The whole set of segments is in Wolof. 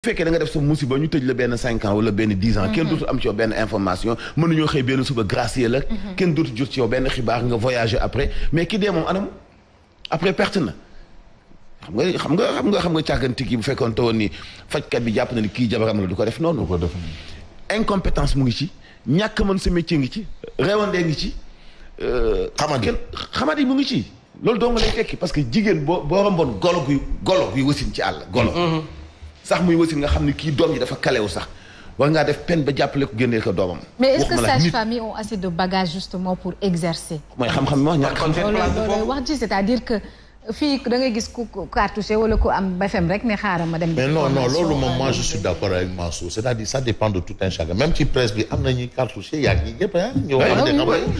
fekkee da nga def sa musiba ñu tëj la benn 5 ans wala benn 10 ans kenn dootu am ci yow benn information mënuñoo xëy benn suba gracier la kenn dootu jot ci yow benn xibaar nga voyager après mais ki dee moom anam après perte na xam nga càgganti ki bu fekkoon te woon ni fajkat bi jàpp na ni kii jabaram la du ko def noonu incompétence mu ngi ci ñàkk mën sa métier ngi ci réewandee ngi ci xamadi mu ngi ci loolu doo nga lay tekki parce que jigéen boo romboon golo guy wasin ci àll golo sax muy wasin nga xam ne kii doom yi dafa kalewu sax war ngaa def peine ba jàppale ko génneel ko doomam. mais est-ce que sages-femmes yi ont assez de bagages justement pour exercer. mooy xam-xam mi wax ñàkk xam-xam. loolu wax ji c'est-à-dire que fii da ngay gis ku cartouché wala ku am BFM rek ne xaaral ma dem. mais non loolu moom moi je suis d'accord avec Mansour c'est-à-dire ça dépend de tout un chacun même ci presse bi am na ñuy cartouché yaa ngi yëpp ah. ñoo xam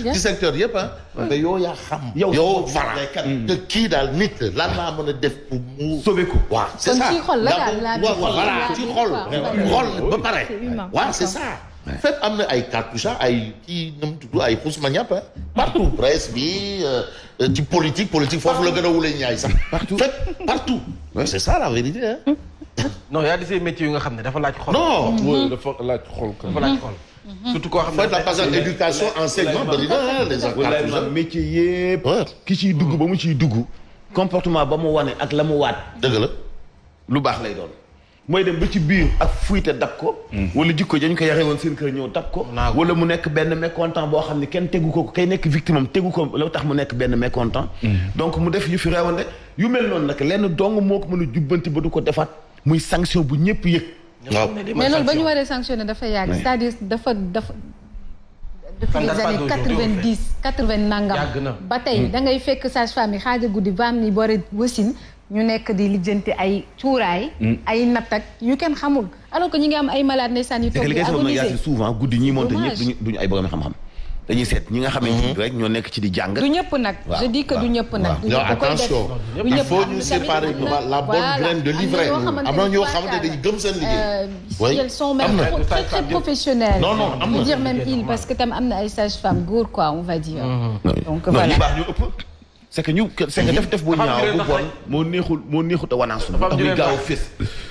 ne ci secteur yëpp ah. mais yow yaa xam. yow voilà te kii daal nit lan laa mën a def pour mu. sauver ko waaw c'est ça. kon ci xol la daal voilà ci xol ba pare. waaw c'est ça. fépp am na ay cartouches ay kii nu mu tudd ay xusma ñàpp partout presse bi ci politique foofu la gën a wulee ñaay sax partout fépp partout c'est ça la vérité hein. non y a des métiers yu nga xam ne dafa laaj xol. non dafa laaj xol. dafa laaj xol. surtout koo xam ne la passage éducation enseignement bari na les cartouches métier yëpp ki ciy dugg ba mu ciy dugg comportement ba mu wane ak la mu waat dëgg la lu baax lay doon mooy dem ba ci biir ak fuyte dab ko wala jikko dañ ko yare woon seen kër ñëw dab ko wala mu nekk benn mécontent boo xam ne kenn tegu ko kay nekk victime am tegu ko la tax mu nekk benn mécontent donc mu def yu fi reewande yu mel noonu nag lenn dong moo ko mën a jubbanti ba du ko defaat muy sanction bu ñëpp yëg mais loolu ba ñu waree sanctionné dafa yàgg c'est-à-dire dafa depuis les années 80 nangam ba tey da ngay fekk sage-femme yi xaaja guddi baam ni boore wasin ñu nekk di lijjanti ay cuuraay ay natt ak yu kenn xamul alors que ñu ngi am ay malades ndeysaan yu toog di agoniser souvent guddi ñi monte ñëpp duñu ay borom xam-xam dañuy seet ñi nga xamante ni rek ñoo nekk ci di jàng du ñëpp nag je dis que du ñëpp nag attention il faut ñu séparer la bonne graine de l'ivraie am na ñoo xamante dañu gëm seen liggéey elles sont même très très professionnelles non am na dire même il parce que tam am na ay sages-femmes góor quoi on va dire donc voilà voilà c'est que def bu ñaaw bu bon moo neexut a wanaasu tax muy gaaw a fés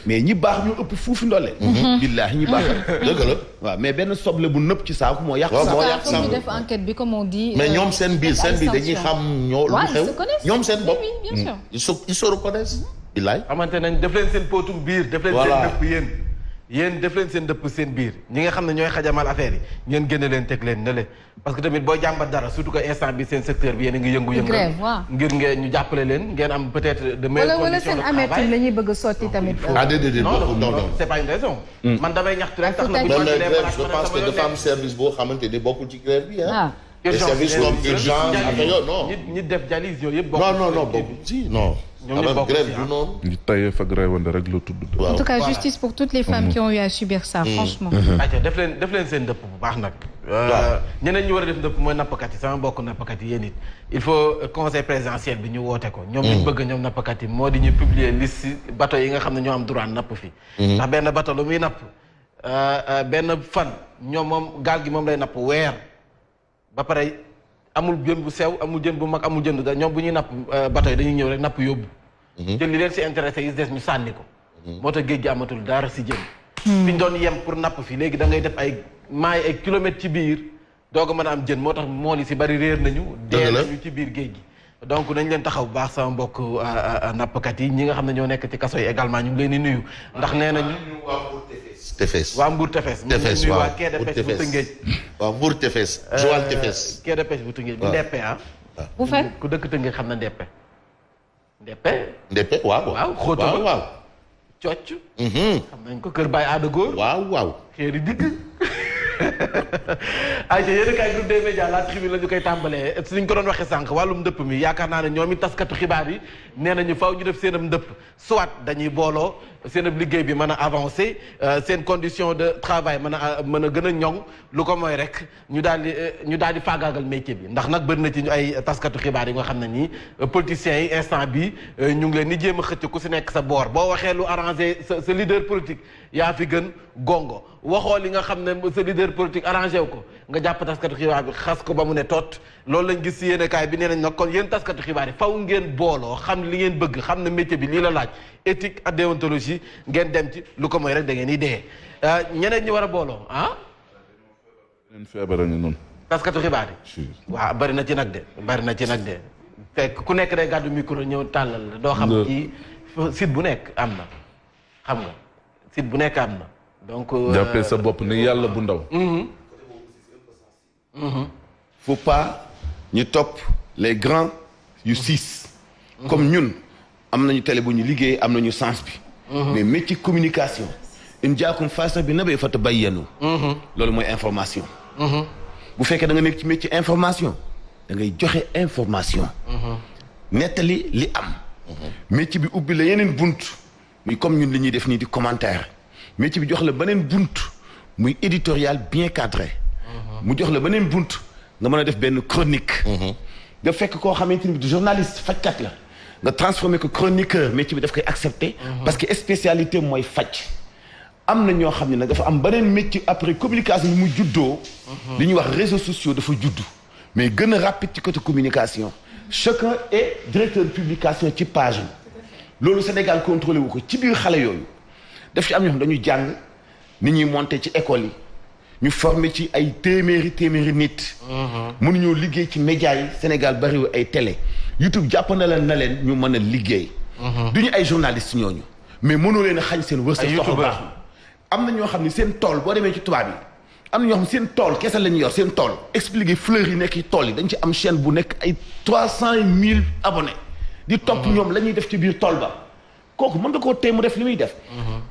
mais ñi baax ñu ëpp fuufi ndolle billaahi ñi baax dëgg la waaw mais benn soble bu nëpp ci saaku moo yàq saako ñu def enquête bi comme on dit mais ñoom seen biir dañuy xam ñoo lu xew ñoom seen bopp bien sûr ils se reconnaissent billaay xamante nañ def leen seen pootum biir def leen seen dëpp yéen def leen seen dëpp seen biir ñi nga xam ne ñooy xajamal affaire yi ngeen génne leen teg leen ne leen parce que tamit boo jàmbat dara surtout que instant bi seen secteur bi yéen a ngi yëngu-yëngu ngir ngeen ñu jàppale leen ngeen am peut-être de meilleures conditions de travail wala seen amertume la ñuy bëgg a sotti tamit déedéet non c'est pas une raison man damay ñaxtu rek tax na je pense que dafa am service boo xamante ni bokkul ci grève bi les services comme urgence non ñi def dialyse yooyu yëpp non bokk ci non grève du noonu ñu tayee fa grève rek la tudd en tout cas justice pour toutes les femmes qui ont eu à subir ça franchement def leen seen dëpp bu baax nag ñeneen ñi war a def ndëpp mooy nappkat yi sama mbokk nappkat yi yéen it il faut conseil présidentiel bi ñu woote ko ñoom liñ bëgg ñoom nappkat yi moo di ñu publier liste bateau yi nga xam ne ñoo am droit napp fi ndax benn bateau lu muy napp benn fan ñoom moom gaal gi moom lay napp weer ba pare amul jën bu sew amul jën bu mag amul jën da ñoom bu ñuy napp bateau yi dañuy ñëw rek napp yóbbu jël li leen si intéressé yi des ñu sànni ko moo tax géej gi amatul dara si jën fi ñu doon yem pour napp fi léegi da ngay def ay maay ay kilomètres ci biir doog a mën a am jën moo tax mool yi si bari réer nañu dee nañu ci biir géej gi donc nañ leen taxaw bu baax sama mbokk nappkat yi ñi nga xam ne ñoo nekk ci kaso yi également ñu ngi leen di nuyu ndax nee nañu Tefes waa Mbour Tefes waaw waa quai de pêche bu Tëngéej waaw Mbour Tefes Joal Tefes quai de pêche bu Tëngéej bu Ndeppe bu fekk ku dëkk Tëngéej xam na Ndeppe waaw xóota waaw cocc xam nañ ko kër Baye Aada Góor waaw xeeri digg ayca yéen a kaay groupe des médias la tribune la ñu koy tàmbalee suñ ko doon waxee sànq wàllum ndëpp mi yaakaar naa ne ñoom i taskatu xibaar yi nee nañu faw ñu def seen am ndëpp soit dañuy booloo seen ab liggéey bi mën a avancé seen condition de travail mën a gën a ñoŋ lu ko mooy rek ñu daal di faagaagal métier bi ndax nag bëri na ci ay taskatu xibaar yi nga xam ne nii politiciens yi instant bi ñu ngi leen ni jéem a xëcc ku si nekk sa boor boo waxee lu arrangé sa leader politique yaa fi gën gongo waxoo li nga xam ne sa leader politique arrangé wu ko nga jàpp taskatu xibaar bi xas ko ba mu ne tot loolu lañ gis si yéen kaay bi nee nañ nag kon yéen taskatu xibaar yi faw ngeen booloo xam li ngeen bëgg xam ne métier bi lii la laaj éthique ak déontologie ngeen dem ci lu ko mooy rek da ngeen di dee ñeneen ñi war a booloo ah. ñun feebar ñu noonu. taskatu xibaar yi. waaw bari na ci nag de. fekk ku nekk day gàddu micro ñëw tàllal la doo xam ci site bu nekk am na xam nga site bu nekk am na donc. jàppee sa bopp ni yàlla bu ndaw. faut pas ñu topp les grands yu siis. comme ñun am nañu télé bu ñu liggéey am nañu sens bi. mais métier communication. in jaakum faasa bi nabee fa tabayyanu. loolu mooy information. bu fekkee da nga nekk ci métier information da ngay joxe information. nettali li am. métier bi ubbi la yeneen bunt muy comme ñun li ñuy def nii di commentaire métier bi jox la beneen bunt muy éditorial bien cadré. mu jox la beneen bunt nga mën a def benn chronique. nga fekk koo xamante ni journaliste fajkat la nga transformé ko chroniqueur métier bi daf koy accepté. parce que spécialité mooy faj. am na ñoo xam ne nag dafa am beneen métier après communication bi mu juddoo. li ñuy wax réseaux sociaux dafa juddu. mais gën a rapide ci côté communication. chacun est directeur de publication ci page bi. loolu Sénégal contrôlé wu ko ci biir xale yooyu. daf ci am ñoo xam dañuy jàng ni ñuy monter ci école yi. ñu formé ci ay téeméeri nit. mënuñoo liggéey ci média yi Sénégal bariwul ay télé. YouTube jàpp na leen ñu mën a liggéey. du ñu ay journalistes ñooñu. mais mënoo leen a xañ seen wërsëg. soxla baax am na ñoo xam ne seen tool boo demee ci tubaab yi. am na ñoo xam ne seen tool kese la ñu yor seen tool. expliquer fleurs yi nekk ci tool yi dañ ci am chaîne bu nekk ay 300 000 abonnés. di topp ñoom la ñuy def ci biir tool ba. kooku mën nga koo tey mu def li muy def.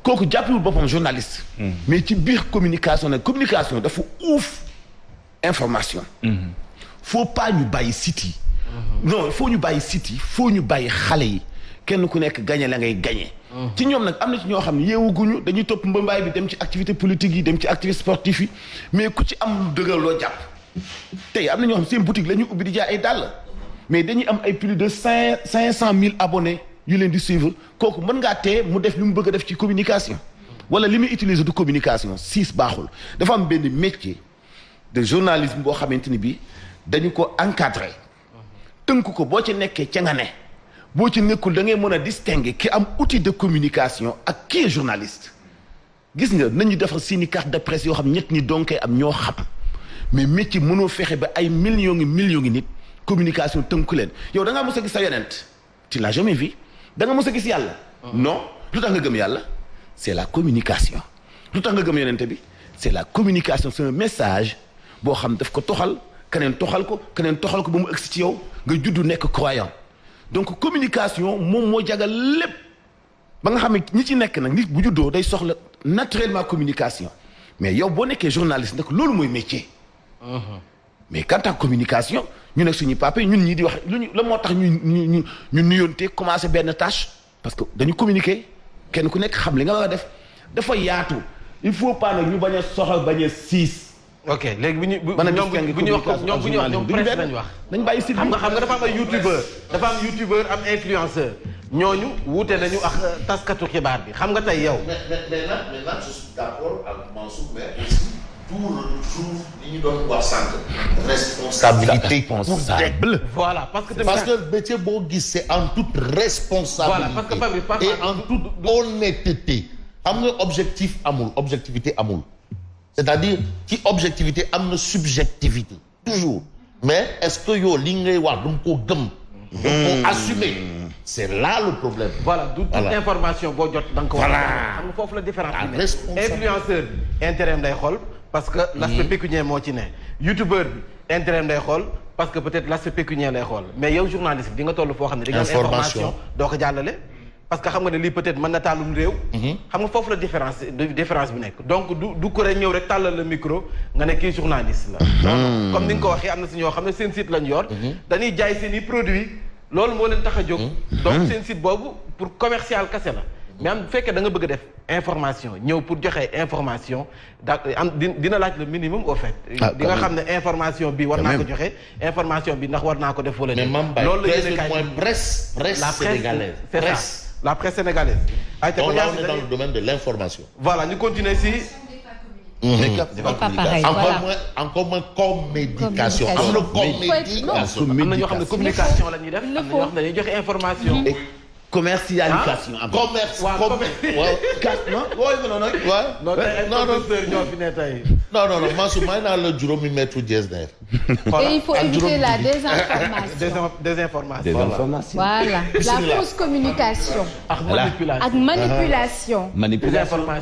kooku jàppewul boppam journaliste. mais ci biir communication nag communication dafa uuf information. faut pas ñu bàyyi site yi. non il faut ñu bàyyi site yi faut ñu bàyyi xale yi kenn ku nekk gagné la ngay gagné. ci ñoom nag am na ci ñoo xam ne yeewuguñu dañuy topp mbambaay bi dem ci activité politique yi dem ci activité sportive yi mais ku ci am lu dëgër loo jàpp. tey am na ñoo xam seen boutique la ñuy ubbi di jaay ay dàll mais dañuy am ay plus de 500 000 abonnés. yu leen di suivre kooku mën ngaa tee mu def li mu bëgg a def ci communication wala li muy utiliser du communication siis baaxul dafa am benn métier de journalisme boo xamante ni bi dañu ko encadré tënk ko boo ci nekkee ca nga ne boo ci nekkul da ngay mën a distinguer ki am outil de communication ak qui est journaliste gis nga nañu defar seeni carte de presse yoo xam ñett ñi donkee am ñoo xam mais métier mënoo fexe ba ay millions ngi nit communication tënku leen yow da ngaa mos a gis sa yonent tu l'as jamais vu da nga mos a gis yàlla. non lu tax nga gëm yàlla c'est la communication. lu tax nga gëm yonente bi c'est la communication c'est un message boo xam daf ko toxal keneen toxal ko ba mu ëgsi ci yow nga juddu nekk croyant donc communication moom moo jagal lépp ba nga xam ne ñi ci nekk nag nit bu juddoo day soxla naturellement communication mais yow boo nekkee journaliste nag loolu mooy métier. mais quant à communication ñu nekk suñu papa ñun ñii di wax luñu la moo tax ñu nuyoonte commencé benn tâche parce que dañu communiquer kenn ku nekk xam li nga war a def dafa yaatu il faut pas nag ñu bañ a soxal bañ a siis. ok léegi bu ñu wax ñoom presse lañ wax. nañ bàyyi si xam nga dafa am ay youtubeur am influenceur ñooñu wuute nañu ak taskatu xibaar bi xam nga tey yow. mais là je suis d'accord avec Mansour mais aussi tout retrouve li ñu doon wax sànq. responsabilité. Voilà parce que métier boo gis c'est en toute responsabilité. Voilà parce que et en toute honnêteté. am nga objectivité amul. c'est-à-dire ci objectivité am na subjectivité. toujours mais est-ce que yow li ngay wax da nga koo gëm. da nga koo assumer. c'est là le problème. voilà toute information boo jot da nga ko war a xam nga foofu la différence bi ne influenceur bi intérêt am day xool parce que l'aspect pécuniaire moo ci ne youtubeur bi intérêt am day xool parce que peut-être l'aspect pécuniaire lay xool mais yow journaliste bi di nga toll foo xam ne di nga am information doo ko jàllale parce que xam nga ne lii peut-être mën na tàllum réew xam nga foofu la différence bi nekk donc du ko rek ñëw rek tàllal la micro nga ne kii journaliste la donc comme ni nga ko waxee am na si ñoo xam ne seen site lañ yor dañuy jaay seen i produits loolu moo leen tax a jóg donc seen site boobu pour commercial kese la mais am bu fekkee da nga bëgg a def information ñëw pour joxe information da am dina laaj le minimum au fait di nga xam ne information bi war naa ko joxe information bi ndax war naa ko def wala loolu la yéene kaay presse sénégalaise la presse sénégalaise ay te donc là on est dans le domaine de l'information voilà ñu continuer si encore moins communication. am na ñoo xam ne communication la ñuy def am na ñoo xam ne dañuy joxe information. commercialisation. commerce non Mansour may naa la juróomi mètre Getzner. Et il faut éviter la désinformation. Voilà la fausse communication. ak manipulation.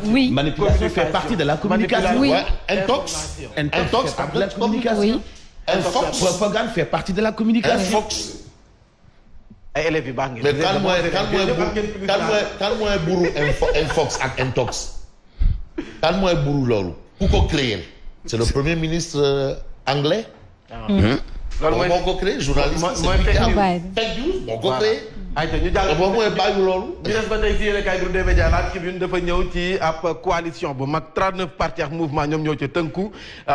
Oui. Manipulation fait partie de la communication. Oui. Intox fait de la communication. Oui. Infox. Propagande fait partie de la communication. Infox. ay élèves yu baax ngeen. mais kan mooy buru Infox ak Intox. kan mooy buru loolu. ku ko créer. c'est le premier ministre anglais. loolu mooy moo ko créé journaliste. mooy fake news moo ko créé. ayca ñu jàll boobu mooy bàyyi loolu. ñu des ba tey ci yéen a kaay groupe des médias la Tribune dafa ñëw ci ab coalition bu mag 39 partis ak mouvement ñoom ñoo ca tënku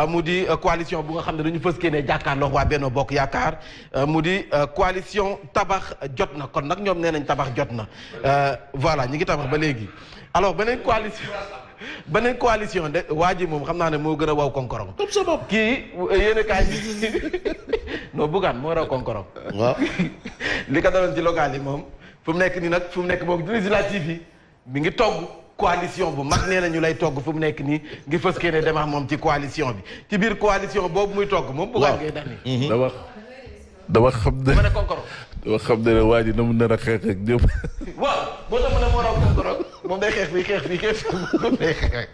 mu di coalition bu nga xam ne dañu fës ne jàkkaarloo waa Benno Bokk Yaakaar mu di coalition tabax jot na kon nag ñoom nee nañ tabax jot na voilà ñi ngi tabax ba léegi alors beneen coalition de waa ji moom xam naa ne moo gën a waw konkorong kii yéen a kaay non Bougane moo raw konkorong waaw li ko daloon ci local yi moom fu mu nekk nii nag fu mu nekk moom législative yi mi ngi togg coalition bu mag nee na ñu lay togg fu mu nekk nii ngi fës kee ne demax moom ci coalition bi ci biir coalition boobu muy togg moom Bougane ngay dani dama xam ne ma ne konkorong dama xam ne waa ji na mu nar a xeex ak ñëpp. waaw moo tax ma ne moo raw konkorong moom day xeex fii moom day xeex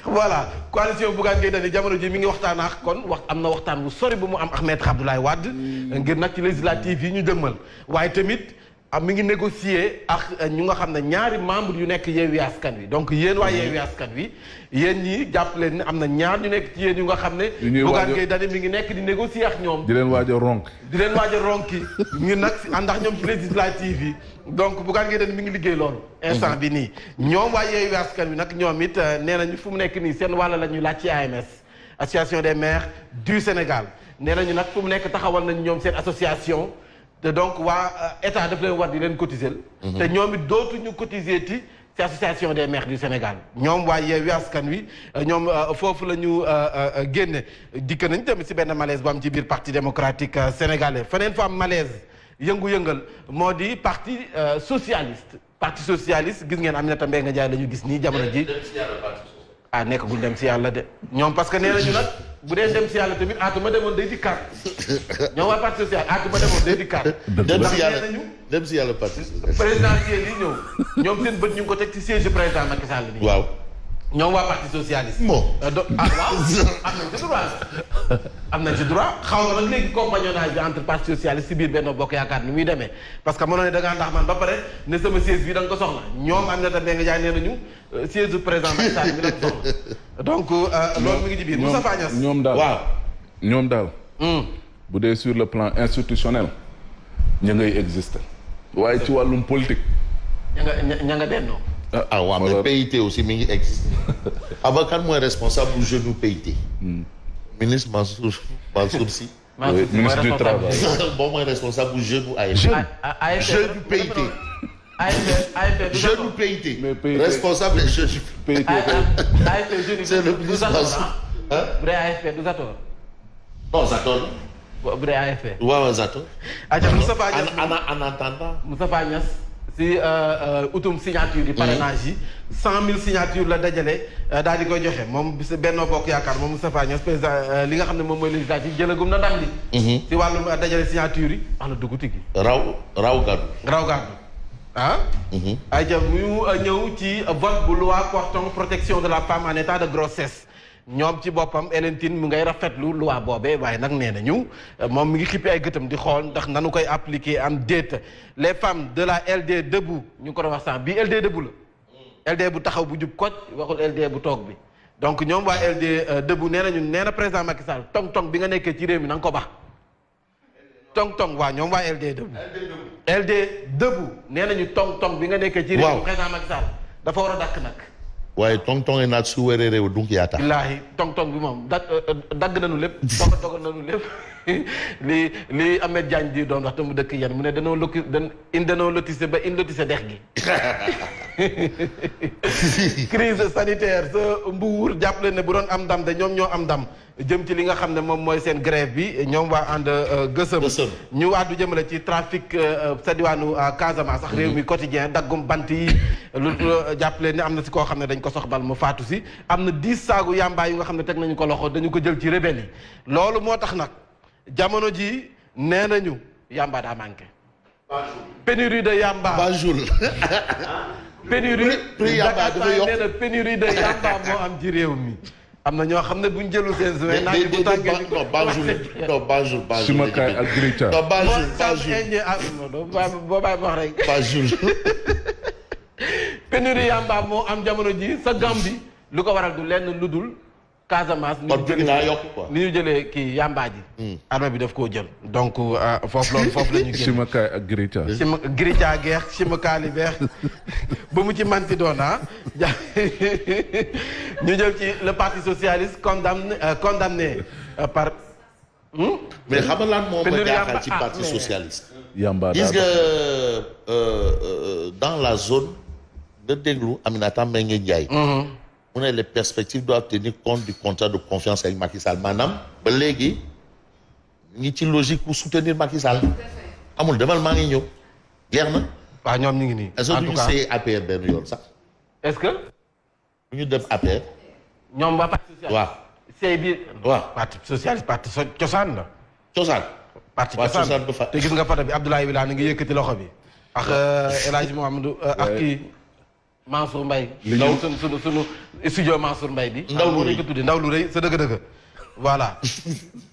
voilà coalition Bougane Gueye Dany jamono ji mi ngi waxtaan ak kon am na waxtaan bu sori bu mu am ak Maître Abdoulaye Wade ngir nag ci législative yi ñu dëmmal waaye tamit mi ngi négocier ak ñu nga xam ne ñaari membre yu nekk Yewwi Askan Wi donc yéen waa Yewwi Askan Wi yéen ñi jàpp leen ne am na ñaar ñu nekk ci yéen yu nga xam ne Bougane Gueye Dany mi ngi nekk di négocier ak ñoom di leen waaj a ronk ngir nag àndax ñoom ci législative yi donc Bougane Gueye Dany mi ngi liggéey loolu instant bi nii ñoom waa Yewwi Askan Wi nag ñoom it nee nañu fu mu nekk nii seen wàll la ñu laaj ci AMS association des maires du Sénégal nee nañu nag fu mu nekk taxawal nañu ñoom seen association te donc waa état daf leen war di leen cotiser te ñoom it dootuñu cotiser ti ci association des maires du Sénégal ñoom waa Yewwi Askan Wi ñoom foofu la ñu génne dikk nañ tamit si benn malaise bu am ci biir parti démocratique sénégalais feneen fa am malaise yëngu-yëngal moo di parti socialiste gis ngeen Aminata Mbengue Ndiaye la ñu gis nii jamono ji nekkagul dem si yàlla de ñoom parce que nee nañu nag bu dee dem si yàlla tamit aatuma demoon day dikkaat ñoom waa parti social aatuma demoon day dikkaat dem si yàlla parti présidentiel yi ñëw ñoom seen bët ñu ngi ko teg ci siège président Macky Sall nii waaw ñoom waa parti socialiste waaw am nañ ci droit xaw nga nag léegi compagnonnage bi entre parti socialiste si biir Benno Bokk Yaakaar ni muy demee parce que mënoo ne da ngaa ndax man ba pare ne sama siège bi da nga ko soxla ñoom Aminata Mbengue Ndiaye nee nañu siège du président Macky Sall bi la ko soxla donc loolu mi ngi ci biir Moustapha Niasse ñoom daal bu dee sur le plan institutionnel ña ngay exister waaye ci wàllum politique ña nga bennoo waaw mais PIT aussi mi ngi existe avant kan mooy responsable bu jeune PIT ministre Mansour Sy ministre du travail bon mooy responsable bu jeune AFP jeune PIT jeune PIT responsable des jeunes PIT c'est le ministre Mansour bu dee AFP du Zator non Zator bu dee AFP waaw Zator Moustapha Niasse en attendant Moustapha Niasse si utum signature yi parrainage yi 100 000 signatures la dajale daal di koy joxe moom bis Benno Bokk Yaakaar moom Moustapha Niasse président li nga xam ne moom mooy législative jëlagum na ndam li si wàllum dajale signature yi wax la dugg tigi raw gàddu ay jëm mu ñëw ci vote bu loi portant protection de la femme en état de grossesse ñoom ci boppam Hélène Tine mu ngay rafetlu loi boobee waaye nag nee nañu moom mi ngi xippi ay gëtam di xool ndax nanu koy appliquer am déet les femmes de la LD debout ñu ngi ko doon wax sax bii LD debout la LD bu taxaw bu jub koc waxul LD bu toog bi donc ñoom waa LD debout nee na président Macky Sall tong-tong bi nga nekkee ci réew mi na nga ko bax tong-tong waa ñoom waa LD debout LD debout nee nañu tong-tong bi nga nekkee ci réew mi président Macky Sall dafa war a dakk nag waaye tong-tong yi naat su wéree réew donc yaa tax. billaahi tong-tong bi moom dagg nañu lépp. dogal nañu lépp li Ahmed Diagne di doon wax te mu dëkk yan mu ne danoo lotissé ba in lotissé dex gi. crise sanitaire sa Mbour jàppale ne bu doon am ndam de ñoom ñoo am ndam jëm ci li nga xam ne moom mooy seen grève bi ñoom waa ànd gësëm ñu waadu jëmale ci trafic sa diwaanu Casamance sax réew mi quotidien daggum bant yi lu jàppale ne am na si koo xam ne dañ ko soxbal mu faatu si am na 10 saagu yamba yu nga xam ne teg nañu ko loxo dañu ko jël ci rebelle yi loolu moo tax nag jamono ji nee nañu yamba daa manqué pénurie de yamba Banjul pénurie yamba dafa yokk nee na pénurie de yamba moo am ci réew mi am na ñoo xam ne buñ jëlu seen suwe naa bu tàngee non Banjul Simakaay ak Grita non Banjul boobaay wax rek Banjul pénurie yamba moo am jamono ji sa Gambie lu ko waral du lenn lu dul Casamance ni ñu jëlee kii yamba ji armée bi daf koo jël donc foofu la ñu génn Simakaay ak Grita Grita geex Simakaali beex ba mu ci manti doona ñu jël ci le parti socialiste condamné par mais xam nga lan moo ma jaaxal ci parti socialiste yamba gis nga dans la zone de déglu Aminata Mbengue Ndiaye mu ne les perspectives doivent tenir compte du contrat de confiance avec Macky Sall maanaam ba léegi ngi ci logique pour soutenir Macky Sall amul demal maa ngi ñëw leer na. waaw ñoom ñu ngi nii. en tout cas est-ce que APR benn yoon sax. est-ce que. bu ñu dem APR. ñoom waa parti socialiste. waaw. sey bi. waaw parti socialiste parti cosaan la. cosaan. parti cosaan te gis nga photo bi Abdoulaye Wilane ngi yëkkati loxo bi. ak El Hadj Mouhamadou ak kii. Mansour Mbaye ndaw sunu studio Mansour Mbaye bi ndaw lu rëy ko tudde ndaw lu rëy sa dëgg-dëgg voilà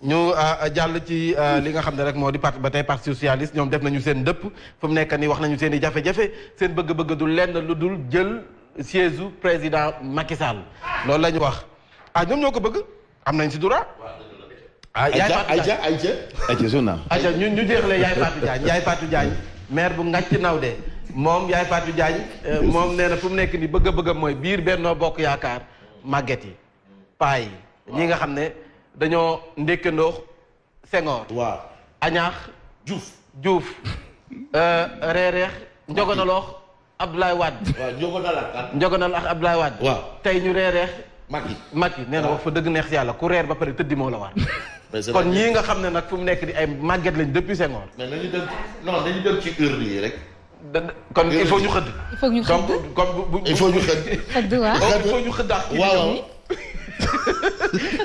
ñu jàll ci li nga xam ne rek moo di parti ba tey parti socialiste ñoom def nañu seen dëpp fu mu nekk nii wax nañu seen i jafe-jafe seen bëgg-bëgg du lenn lu dul jël siège u président Macky Sall loolu la ñu wax ñoom ñoo ko bëgg am nañ si droit Aïcha journal ñu jeexlee Yaay Fatou Diagne maire bu Ngathie Nawde moom Yaay Fatou Diagne moom nee na fu mu nekk ni bëgg-bëggam mooy biir Benno Bokk Yaakaar màgget yi paa yi ñi nga xam ne dañoo ndékkandoo Senghor waaw Añaax Diouf reereex njogonaloox Abdoulaye Wade waaw njogonal ak Abdoulaye Wade waaw tey ñu reereex Macky nee na wax fa dëgg neex si yàlla ku reer ba pare tëddi moo la war kon ñii nga xam ne nag fu mu nekk di ay màgget lañ depuis Senghor mais nañu dem ci urne yi rek kon il faut ñu xëdd. il faut ñu xëdd donc kon il faut ñu xëdd. xëdd waaw il faut ñu xëdd ak. waaw.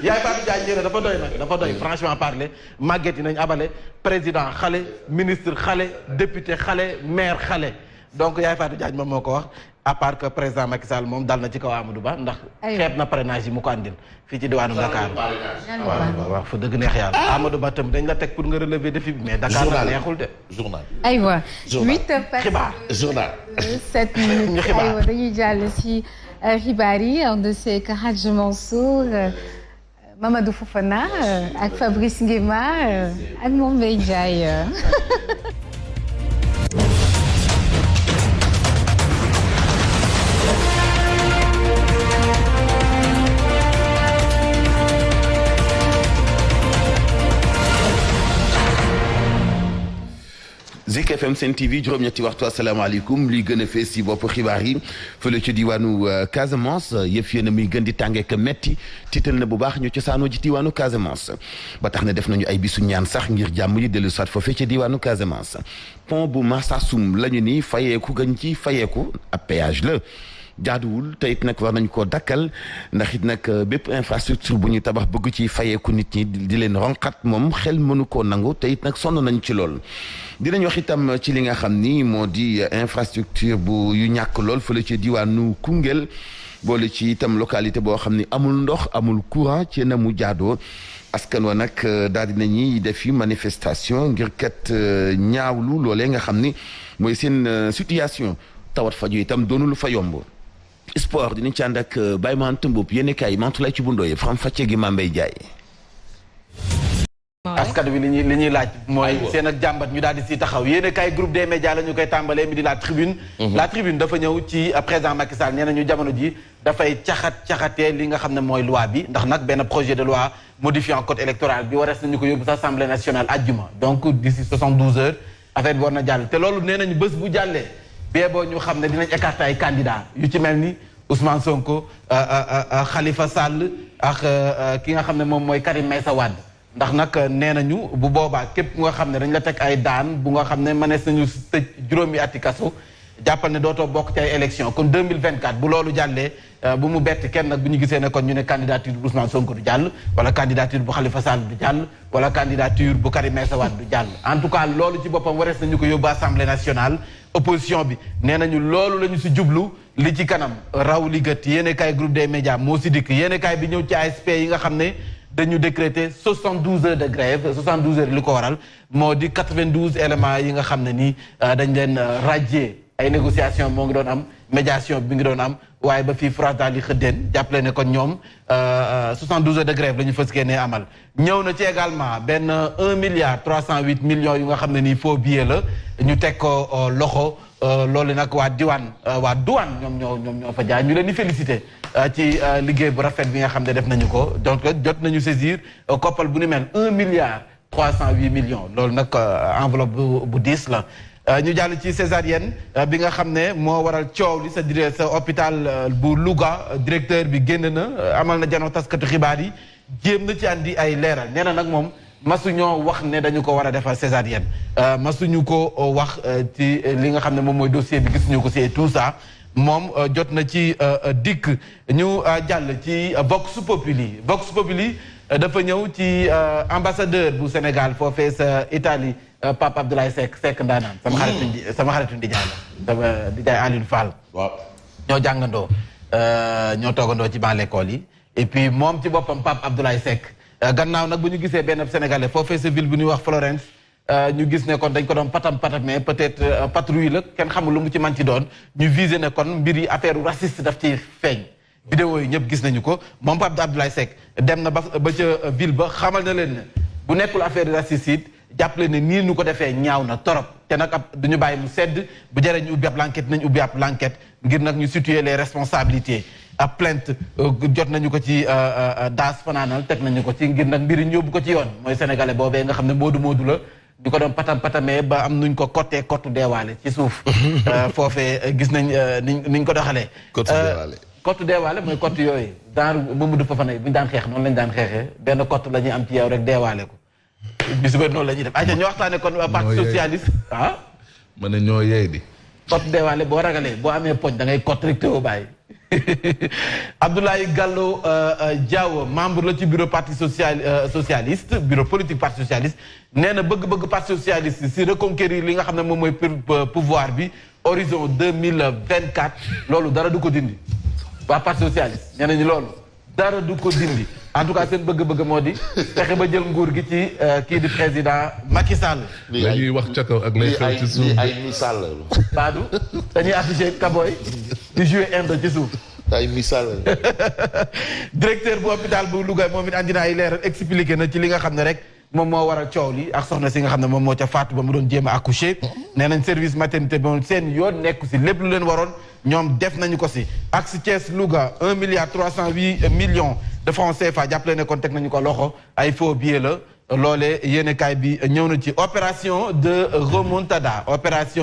Yaay Fatou Diagne nee na dafa doy nag dafa doy franchement parler màgget yi nañ abale président xale ministre xale député xale maire xale donc Yaay Fatou Diagne moom moo ko wax à part que président Macky Sall moom dal na ci kaw Amadou Ba ndax. xeeb na parrainage yi mu ko andil fii ci diwaanu Dakar. waaw fa dëgg neex yàlla. Amadou Ba tam dañ la teg pour nga relever défi bi mais Dakar la neexul de. journal aywa 8h xibaar journal 7 minutes aywa dañuy jàll si xibaar yi ànd seeg Hadj Mansour Mamadou Fofana ak Fabrice Nguema ak moom Mbaye Ndiaye. Zik FM Sen TV juróom-ñetti waxtu asalaamaaleykum li gën a fees si bopp xibaar yi fële ci diwaanu Casamance yëf yéen a muy gën di tàngee ka metti tiital na bu baax ñu cosaanoo ci diwaanu Casamance ba tax na def nañu ay bisu ñaan sax ngir jàmm yi dellu soit foofee ci diwaanu Casamance pont bu Marsassoum la ñu ni fayeeku gañ ci fayeeku ab péage la jaaduwul te it nag war nañu koo dakkal ndax it nag bépp infrastructure bu ñuy tabax bëgg ci fayeeku nit ñi di leen ronqat moom xel mënu koo nangu te it nag sonn nañ ci lool. dinañ wax itam ci li nga xam ni moo di infrastructure bu yu ñàkk lool fële ci diwaanu Koungheul boole ci itam localité boo xam ni amul ndox amul courant ci na mu jaadoo askan wa nag daal di nañuy def fi manifestation ngir kat ñaawlu loolee nga xam ni mooy seen situation tawat faju itam doonul fa yomb. sport dinañ ci ànd ak Baye Mante Mboup yéen kaay Mantoulaye ci bundooye faram fàcce gi Mambay Jaay askan wi li ñuy laaj mooy seen ak jàmbat ñu daal di si taxaw yéen kaay groupe des médias la ñu koy tàmbalee mi di la tribune la tribune dafa ñëw ci président Macky Sall nee nañu jamono ji dafay caxatee li nga xam ne mooy loi bi ndax nag benn projet de loi modifiant code électoral bi warees nañu ko yóbbu sa assemblée nationale àjjuma donc d'ici 72 heures affaire bi war na jàll te loolu nee nañu bés bu jàllee bee boo ñu xam ne dinañ écarter ay candidats yu ci mel ni Ousmane Sonko Khalifa Sall ak ki nga xam ne moom mooy Karim Meïssa Wade ndax nag nee nañu bu boobaa képp nga xam ne dañ la teg ay daan bu nga xam ne mënees nañu tëj juróomi ati kaso jàppal ne dootoo bokk ci ay élection kon 2024 bu loolu jàllee bu mu bett kenn nag bu ñu gisee ne kon ñu ne candidature bu Ousmane Sonko du jàll wala candidature bu Khalifa Sall du jàll wala candidature bu Karim Meïssa Wade du jàll en tout cas loolu ci boppam warees nañu ko yóbbu assemblée nationale opposition bi nee nañu loolu la ñu si jublu li ci kanam raw li gët yéene kaay groupe des médias moo si dikk yéene kaay bi ñëw ci ASP yi nga xam ne dañu décréter 72 heures de grève 72 heures li ko waral moo di 92 éléments yi nga xam ne nii dañ leen radier ay négociation moo ngi doon am médiation bi ngi doon am waaye ba fii France daal di xëddeen jàppale ne kon ñoom 72 heures de grève la ñu fës ne amal ñëw na ci également benn 1 milliard 308 millions yu nga xam ne nii faux billet la ñu teg ko loxo loolu nag waa douane ñoom ñoo fa jaay ñu leen di félicité ci liggéey bu rafet bi nga xam ne def nañu ko donc jot nañu saisir koppal bu ni mel 1 milliard 308 millions loolu nag enveloppe bu 10 la ñu jàll ci césarienne bi nga xam ne moo waral coow li sa hôpital bu Louga directeur bi génn na amal na janoo taskatu xibaar yi jéem na ci andi ay leeral nee na nag moom masuñoo wax ne dañu ko war a defar césarienne masuñu ko wax ci li nga xam ne moom mooy dossier bi gisuñu ko c'est tout ça moom jot na ci dikk ñu jàll ci Vox Populi dafa ñëw ci ambassadeur bu Sénégal foofee sa Italie Pape Abdoulaye Seck ndaanaan sama xaritu ndijaay la sama ndijaay Alioune Fall waaw ñoo jàngandoo ñoo toogandoo ci ban l'école yi et puis moom ci boppam Pape Abdoulaye Seck gannaaw nag bu ñu gisee benn Sénégalais foofee sa ville bu ñuy wax Florence ñu gis ne kon dañ ko doon patamee peut-être patrouille la kenn xamul lu mu ci man ci doon ñu visé ne kon mbir yi affaire raciste daf ci feeñ vidéo yi ñëpp gis nañu ko moom Pape Abdoulaye Seck dem na ba ca ville ba xamal na leen ne bu nekkul affaire raciste it jàppale ne nii nu ko defee ñaaw na torop te nag du ñu bàyyi mu sedd bu jëree ñu ubbi ab l'enquête nañ ubbi ab l'enquête ngir nag ñu situer les responsabilités ab plainte jot nañu ko ci daas fanaanal teg nañu ko ci ngir nag mbir yi ñu yóbbu ko ci yoon mooy sénégalais boobee nga xam ne moodu la di ko doon patamee ba am nuñ ko cottee kottu deewaale ci suuf foofee gis nañ niñ ko doxalee kottu deewaale mooy kottu yooyu dans Mamadou Fofana bu ñu daan xeex noonu lañu daan xeexee benn kottu la ñuy am ci yow rek deewaale ko bis bëri noonu la ñuy def ayca ñu waxtaane kon parti socialiste ma ne ñoo yeey di kottu deewaale boo ragalee boo amee poñ da ngay kott rek te bàyyi Abdoulaye Gallo Diaw membre la ci bureau parti socialiste bureau politique parti socialiste nee na bëgg-bëgg parti socialiste si reconquérir li nga xam ne moom mooy pouvoir bi horizon 2024 loolu dara du ko dindi waa parti socialiste nee nañu loolu dara du ko dindi en tout cas seen bëgg-bëgg moo di fexe ba jël nguur gi ci kii di président Macky Sall. dañuy wax ca kaw ak lay xew ci suuf ay misaal la. Badou dañuy affiché Kaboy di jouer Inde ci suuf. ay misaal la. directeur bu hôpital bu Louga moom it andi na ay leeral expliqué na ci li nga xam ne rek moom moo waral coow li ak soxna si nga xam ne moom moo ca faatu ba mu doon jéem a accoucher. nee nañ service maternité bi moom seen yoon nekku si lépp lu leen waroon ñoom def nañu ko si. ak si Thiès Louga 1 milliard 308 millions de francs CFA jàppale ne kon teg nañu ko loxo ay faux billets la. loolee yéenekaay bi ñëw na ci opération de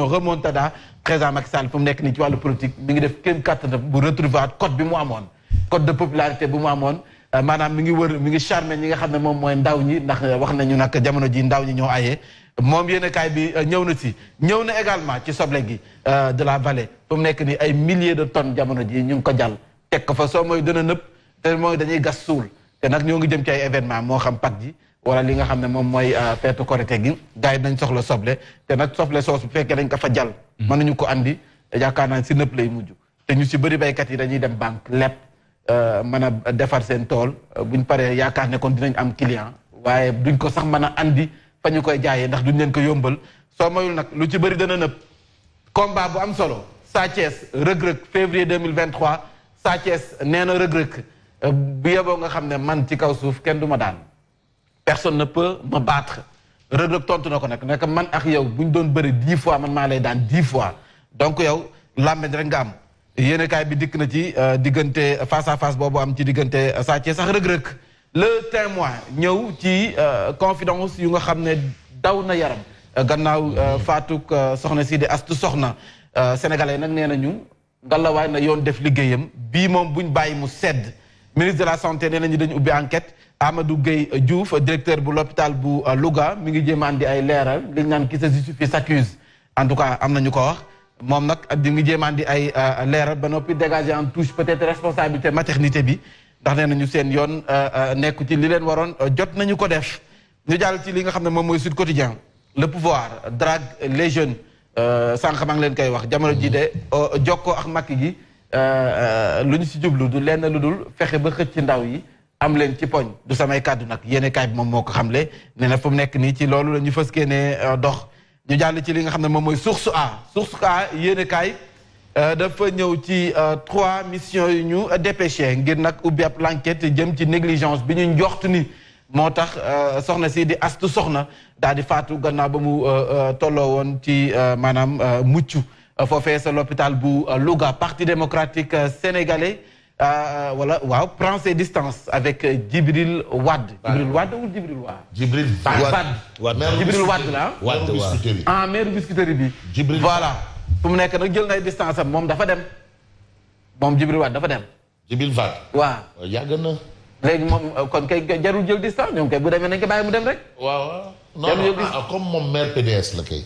remontada président Macky Sall fu mu nekk nii ci wàllu politique mi ngi def kenn kàttan bu retrouver code bi mu amoon code de popularité bu mu amoon maanaam mi ngi charmer ñi nga xam ne moom mooy ndaw ñi ndax wax nañu nag jamono ji ndaw ñi ñoo ayee moom yéenekaay bi ñëw na si ñëw na également ci soble gi de la vallée fu mu nekk nii ay milliers de tonnes jamono ji ñu ngi ko jàll teg ko fa soo mooy dana nëpp te mooy dañuy gas suul te nag ñoo ngi jëm ci ay événement moo xam pak ji wala li nga xam ne moom mooy feetu korite gi gars yi dañ soxla soble te nag soble soos bu fekkee dañ ko fa jàll mënuñu ko andi yaakaar naa si nëpp lay mujj te ñu si bëri baykat yi dañuy dem banque lepp mën a defar seen tool buñ paree yaakaar ne kon dinañ am client waaye duñ ko sax mën a andi fa ñu koy jaayee ndax duñ leen ko yombal soo mayul nag lu ci bëri dana nëpp combat bu am solo Sa Thiès Reug-Reug février 2023 Sa Thiès nee na Reug-Reug bu yeboo nga xam ne man ci kaw suuf kenn du ma daan personne ne peut me battre Reug Reug tontu na ko nag nekk man ak yow bu ñu doon bëri 10 fois man maa lay daan 10 fois donc yow làmmeñ rek nga am yéenekaay bi dikk na ci diggante face à face boobu am ci diggante Sa Thiès sax Reug Reug le témoin ñëw ci confidence yu nga xam ne daw na yaram gannaaw faatuk soxna si di Astu Soxna sénégalais nag nee nañu ngalawaay na yoon def liggéeyam bii moom buñ bàyyi mu sedd ministre de la santé nee nañu dañu ubbi enquête Amadou Gueye Diouf directeur bu l'hôpital bu Louga mi ngi jéem a andi ay leeral li ñu naan qui se justifie s'accuse en tout cas am na ñu ko wax moom nag di ngi jéem a andi ay leeral ba noppi dégager en touche peut-être responsabilité maternité bi ndax nee nañu seen yoon nekku ci li leen waroon jot nañu ko def ñu jàll ci li nga xam ne moom mooy Sud Quotidien le pouvoir drague les jeunes sànq maa ngi leen koy wax jamono ji de jokkoo ak Macky gi lu ñu si jublu du lenn lu dul fexe ba xëcc ndaw yi am leen ci poñ du samay kàddu nag yéene kaay bi moom moo ko xamle nee na fu mu nekk nii ci loolu la ñu fës ne dox ñu jàll ci li nga xam ne moom mooy source A yéene kaay dafa ñëw ci 3 missions yu ñu dépêché ngir nag ubbi ab l'enquête jëm ci négligence bi ñu njoxt ni moo tax soxna si di astu soxna daal di faatu gannaaw ba mu tolloo woon ci maanaam mucc foofee sa l'hôpital bu Louga parti démocratique sénégalais waaw prend ses distances avec Djibril Wade. Djibril Wade ou Djibril Wade. Djibril Wade Djibril Wade la ah. maire Biscuiterie bi. Djibril voilà fu mu nekk nag jël nay distance am moom dafa dem moom Djibril Wade dafa dem. Djibril Wade. waaw yàgg na. léegi moom kon kay jarul jël distance ñoom kay bu demee nañ ko bàyyi mu dem rek. waaw non comme moom maire PDS la kay.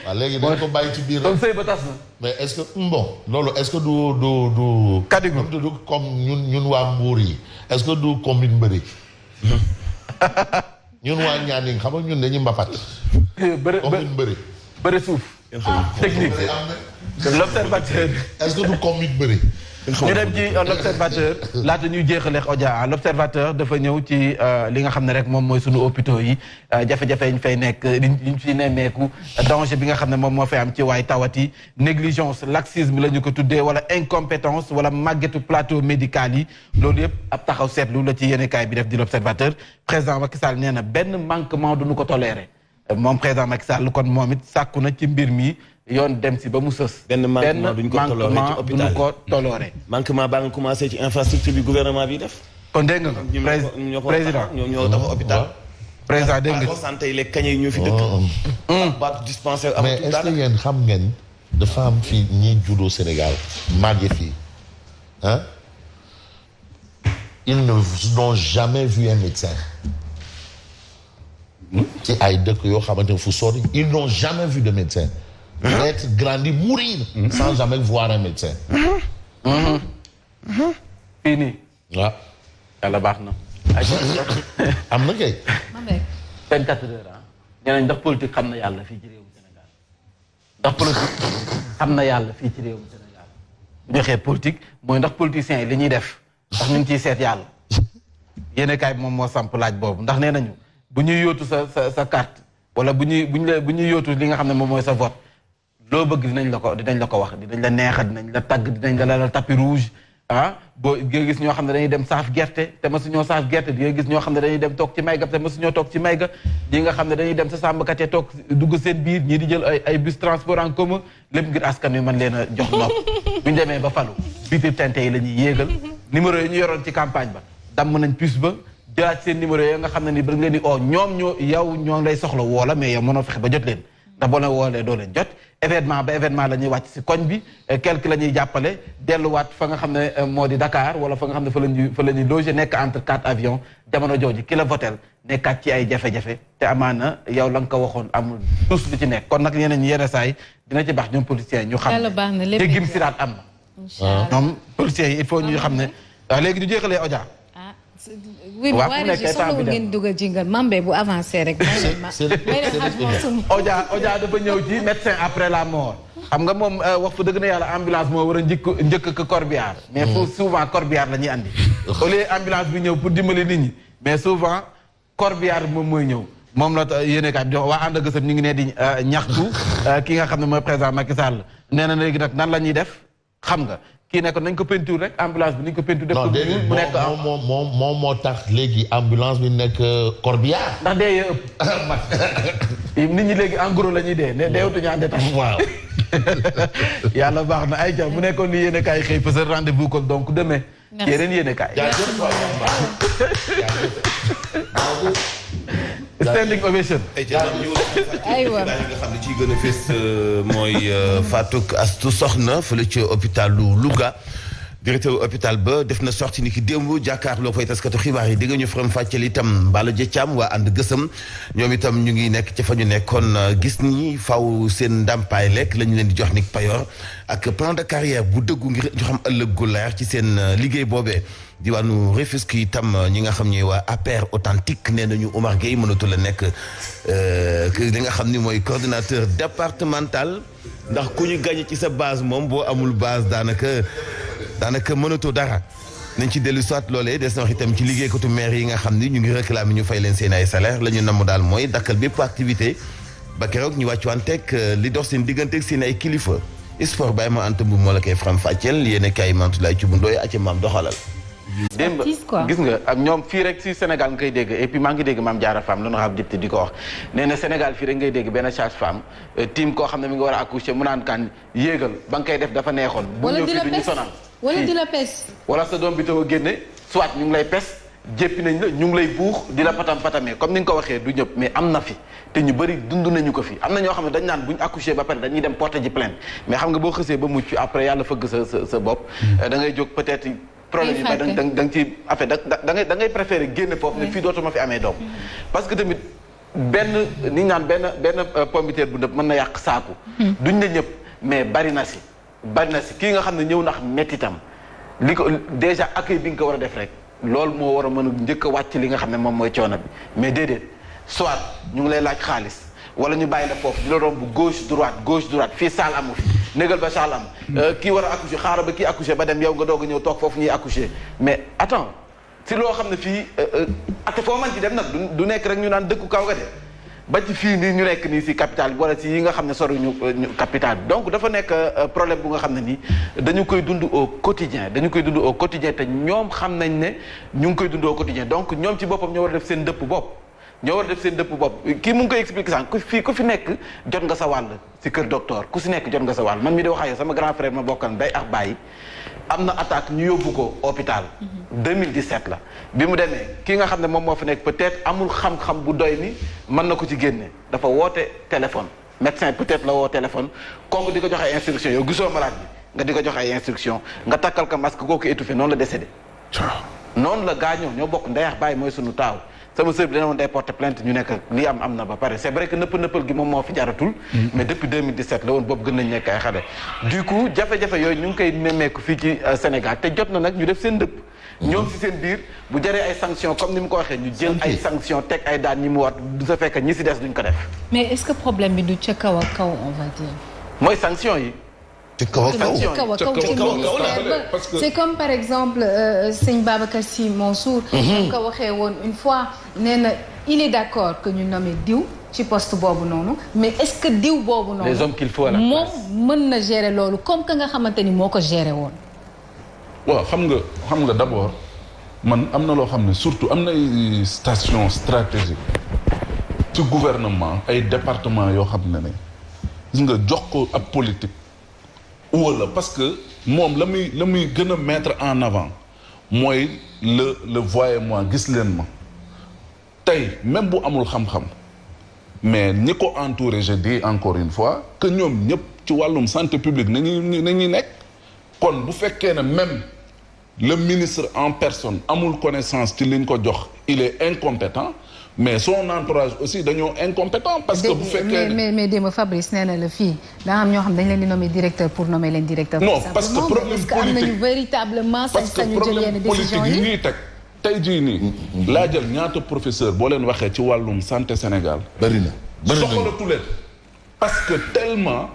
waaw léegi dañ ko bàyyi ci biir. comme sëy ba tas na. mais est-ce que bon loolu est-ce que du. Kadigu du comme ñun waa Mbour yi est-ce que du commune Mbëri. ñun waa Nianing xam nga ñun dañuy mbapat. commune Mbëri. bëri suuf. technique l'observateur. est-ce que du commune Mbëri. ñu dem ci l'observateur laata ñuy jeexaleex Odia l'observateur dafa ñëw ci li nga xam ne rek moom mooy sunu hôpitaux yi jafe-jafe yi ñu fay nekk liñ fi nemmeeku danger bi nga xam ne moom moo fay am ci waay tawat yi négligence laxisme la ñu ko tuddee wala incompétence wala màggetu plateau médical yi loolu yëpp ab taxaw seetlu la ci yéenekaay bi def di l'observateur président Macky Sall nee na benn manquement duñu ko tolérer moom président Macky Sall kon moom it sàkku na ci mbir mi yoon dem si ba mu sës. benn manquement duñ ko toléré manquement baa nga commencé ci infrastructure bi gouvernement bi def. kon dégg nga ko président ñoom ñoo tax hôpital. président dégg nga santé yi les kañe yi ñoo fi dëkk. baat dispensaire mais est-ce que yéen xam ngeen dafa am fii ñi juddoo Sénégal màggee fii ah ils n'ont jamais vu un médecin. ci ay dëkk yoo xamante ne fu sori ils n'ont jamais vu de médecin. être grandi mourir. sans jamais voir un médecin. fii nii. waaw. yàlla baax na. am na kay. 24 heures ah. nee nañ ndax politique xam na yàlla fii ci réewum Sénégal. ndax politique xam na yàlla fii ci réewum Sénégal. bu ñu waxee politique mooy ndax politiciens yi li ñuy def. ndax ñu ngi ciy seet yàlla. yéenekaay bi moom moo samp laaj boobu ndax nee nañu bu ñuy yóotu sa carte wala bu ñuy yóotu li nga xam ne moom mooy sa vote. loo bëgg dinañ la ko wax dinañ la neexal dinañ la tagg dinañ la lalal tapis rouge ah boo nga gis ñoo xam ne dañuy dem saaf gerte te mësuñoo saaf gerte di nga gis ñoo xam ne dañuy dem toog ci mayga te mësuñoo toog ci mayga ñi nga xam ne dañuy dem sa sàmmkat yi toog dugg seen biir ñii di jël ay bus transport en commun lépp ngir askan wi mën leen a jox nopp bu ñu demee ba falu bitir tente yi la ñuy yéegal numéro yi ñu yoroon ci campagne ba damm nañ puce ba jëlaat seen numéro yi nga xam ne ni ba nga leen di ñoom ñoo lay soxla woo la mais yow mënoo fexe ba jot leen ndax boo leen woolee doo leen jot événement ba événement la ñuy wàcc si koñ bi quelque la ñuy jàppale delluwaat fa nga xam ne moo di Dakar wala fa nga xam ne fa la ñuy loger nekk entre 4 avions jamono jooju ki la votel nekkaat ci ay jafe-jafe te amaana yow la nga ko waxoon amul tous lu ci nekk kon nag ñeneen ñi yenn saa yi dina ci baax ñoom politiciens yi ñu xam ne te gim siraat am na ñoom politiciens yi il faut ñu xam ne léegi ñu jeexalee Odia oui waaye soxlawul ngeen dugal jingal Mambé bu avancé rek. Odia dafa ñëw ci médecin après la mort. xam nga moom wax fa dëgg na yàlla ambulance moo war a njëkk ko corbillard. mais souvent corbillard la ñuy andi. au lieu ambulance bi ñëw pour dimbali nit ñi mais souvent corbillard moom mooy ñëw. moom la yéene kat di wax waa ànd ak gësëm ñu ngi ne di ñaxtu ki nga xam ne mooy président Macky Sall nee na léegi nag nan la ñuy def xam nga. kii nekk nañ ko peinture rek ambulance bi nañ ko peinture. def ko mu nekk moom moo tax léegi ambulance bi nekk corbillard. ndax dee ëpp. nit ñi léegi en gros la ñuy dee ne deewutuñu en détail. waaw. yàlla baax na ay jàmm mu nekkoon ni yéen kaay xëy fa sa rendez-vous kon donc demain. yeneen yéen kaay. standing ovation. aywa nga xam ne ciy gën a fees mooy Fatou Astou Soxna fële ci hôpitalu Louga. directeur hôpital ba def na sorti ni ki démb jàkkaarloo fay taskatu xibaar yi dégg ñu faram fàcceel itam Mballo Dia Thiam waa ànd gësëm ñoom itam ñu ngi nekk ca fa ñu nekkoon gis ni faw seen ndàmpaay lekk la ñu leen di jox ni payoor ak plan de carrière bu dëggu ngir ñu xam ëllëg gu leer ci seen liggéey boobee. diwaanu Rufisque itam ñi nga xam ne waa APR authentique nee nañu Omar Gueye mënatu la nekk li nga xam ni mooy coordinateur départemental ndax ku ñu gagné ci sa base moom boo amul base daanaka mënatoo dara nañ ci dellu soit loolee des na wax itam ci liggéeykatu maire yi nga xam ni ñu ngi réclamer ñu fay leen seen ay salaire la ñu namm daal mooy dakkal bépp activité ba keroog ñu wàccuwanteeg li dox seen digganteeg seen ay kilifa sport bàyyi ma ant bu moo la koy faram fàcceel yéen kay Mantoulaye ci bu ndooy acca maam doxalal démb gis nga ak ñoom fii rek si Sénégal nga koy dégg et puis maa ngi dégg Mame Diarra Fam l'honorable député di ko wax nee na Sénégal fii rek ngay dégg benn sage-femme team koo xam ne mi ngi war a accoucher mu naan kan yéegal ba nga koy def dafa neexoon bu ñëw fii du ñu sonal wala di la pes wala sa doom bi taw a génne soit ñu ngi lay pes jéppi nañ la ñu ngi lay buux di la patamee comme ni nga ko waxee du ñëpp mais am na fi te ñu bëri dund nañu ko fi am na ñoo xam ne dañ naan bu ñu accouché ba pare dañuy dem porter ji plainte mais xam nga boo xësee ba mucc après yàlla fëgg sa bopp da ngay jóg peut-être problème yi ba da nga ci en fait da ngay préférer génne foofu ne fii dootuma fi amee doom parce que tamit benn ni naan benn pomme de terre bu ndëpp mën na yàq saaku duñ ne ñëpp mais bari na si kii nga xam ne ñëw ndax mettitam li ko déjà accueil bi nga ko war a def rek loolu moo war a mën a njëkk a wàcc li nga xam ne moom mooy coono bi mais déedéet soit ñu ngi lay laaj xaalis wala ñu bàyyi la foofu di la romb gauche droite fii saal amu fi négal ba saal am kii war a accoucher xaaral ba kii accoucher ba dem yow nga doog a ñëw toog foofu ñuy accoucher mais attends si loo xam ne fii ate foo man ci dem nag du nekk rek ñu naan dëkku kaw ga de ba ci fii nii ñu nekk nii si capital bi wala si yi nga xam ne sori ñu capital bi donc dafa nekk problème bu nga xam ne nii dañu koy dund au quotidien te ñoom xam nañ ne ñu ngi koy dund au quotidien donc ñoom ci boppam ñoo war a def seen dëpp bopp kii mu ngi koy expliquer sànq ku fi nekk jot nga sa wàll si kër docteur ku si nekk jot nga sa wàll man mi di wax ak yow sama grand frère ma bokkal day ak bàyyi am na attaque ñu yóbbu ko hôpital 2017 la bi mu demee kii nga xam ne moom moo fi nekk peut-être amul xam-xam bu doy ni mën na ko ci génne dafa woote téléphone médecin peut-être la woo téléphone kooku di ko joxe ay instruction yow gisoo malade bi nga di ko joxe ay instruction nga takkal ko masque kooku étouffé noonu la décédé noonu la gaañoo ñoo bokk ndeyax bàyyi mooy sunu taaw sama sœur bi dana woon day porter plainte ñu nekk lii am na ba pare c'est vrai que nëppal gi moom moo fi jaratul mais depuis 2017 la woon boobu gën nañ nekk ay xale du coup jafe-jafe yooyu ñu ngi koy nemmeeku fii ci Sénégal te jot na nag ñu def seen dëpp ñoom si seen biir bu jaree ay sanctions comme ni mu ko waxee ñu jël ay sanctions teg ay daan ñi mu war du sa fekk ñi si des duñ ko def mais est-ce que problème bi du ca kaw a kaw on va dire mooy sanctions yi c'est comme par exemple sëñ Babacar Sy Mansour ko waxee woon une fois nee na il est d'accord que ñu nommé diw ci poste boobu noonu mais est-ce que diw boobu noonu les hommes qu'il faut à la place moom mën na gérer loolu comme que nga xamante ni moo ko gérer woon waaw xam nga d'abord man am na loo xam ne surtout am na ay station stratégique ci gouvernement ay département yoo xam ne gis nga jox ko ab politique wala parce que moom la muy gën a mettre en avant mooy le voyez-moi gis leen ma tey même bu amul xam-xam mais ñi ko entouré je dis encore une fois que ñoom ñëpp ci wàllum santé publique nañuy nekk kon bu fekkee ne même le ministre en personne amul connaissance ci liñ ko jox il est incompétent mais son entourage aussi dañoo incompétent parce que bu fekkee mais démb Fabrice nee na la fii daa am ñoo xam dañ leen di nommer directeur pour nommer leen directeur non parce que problème politique am nañu véritablement sañ-sañu jël yenn décision yi ñuy teg tey jii nii laa jël ñaata professeur boo leen waxee ci wàllum santé Sénégal bëri na soxlatu leen parce que tellement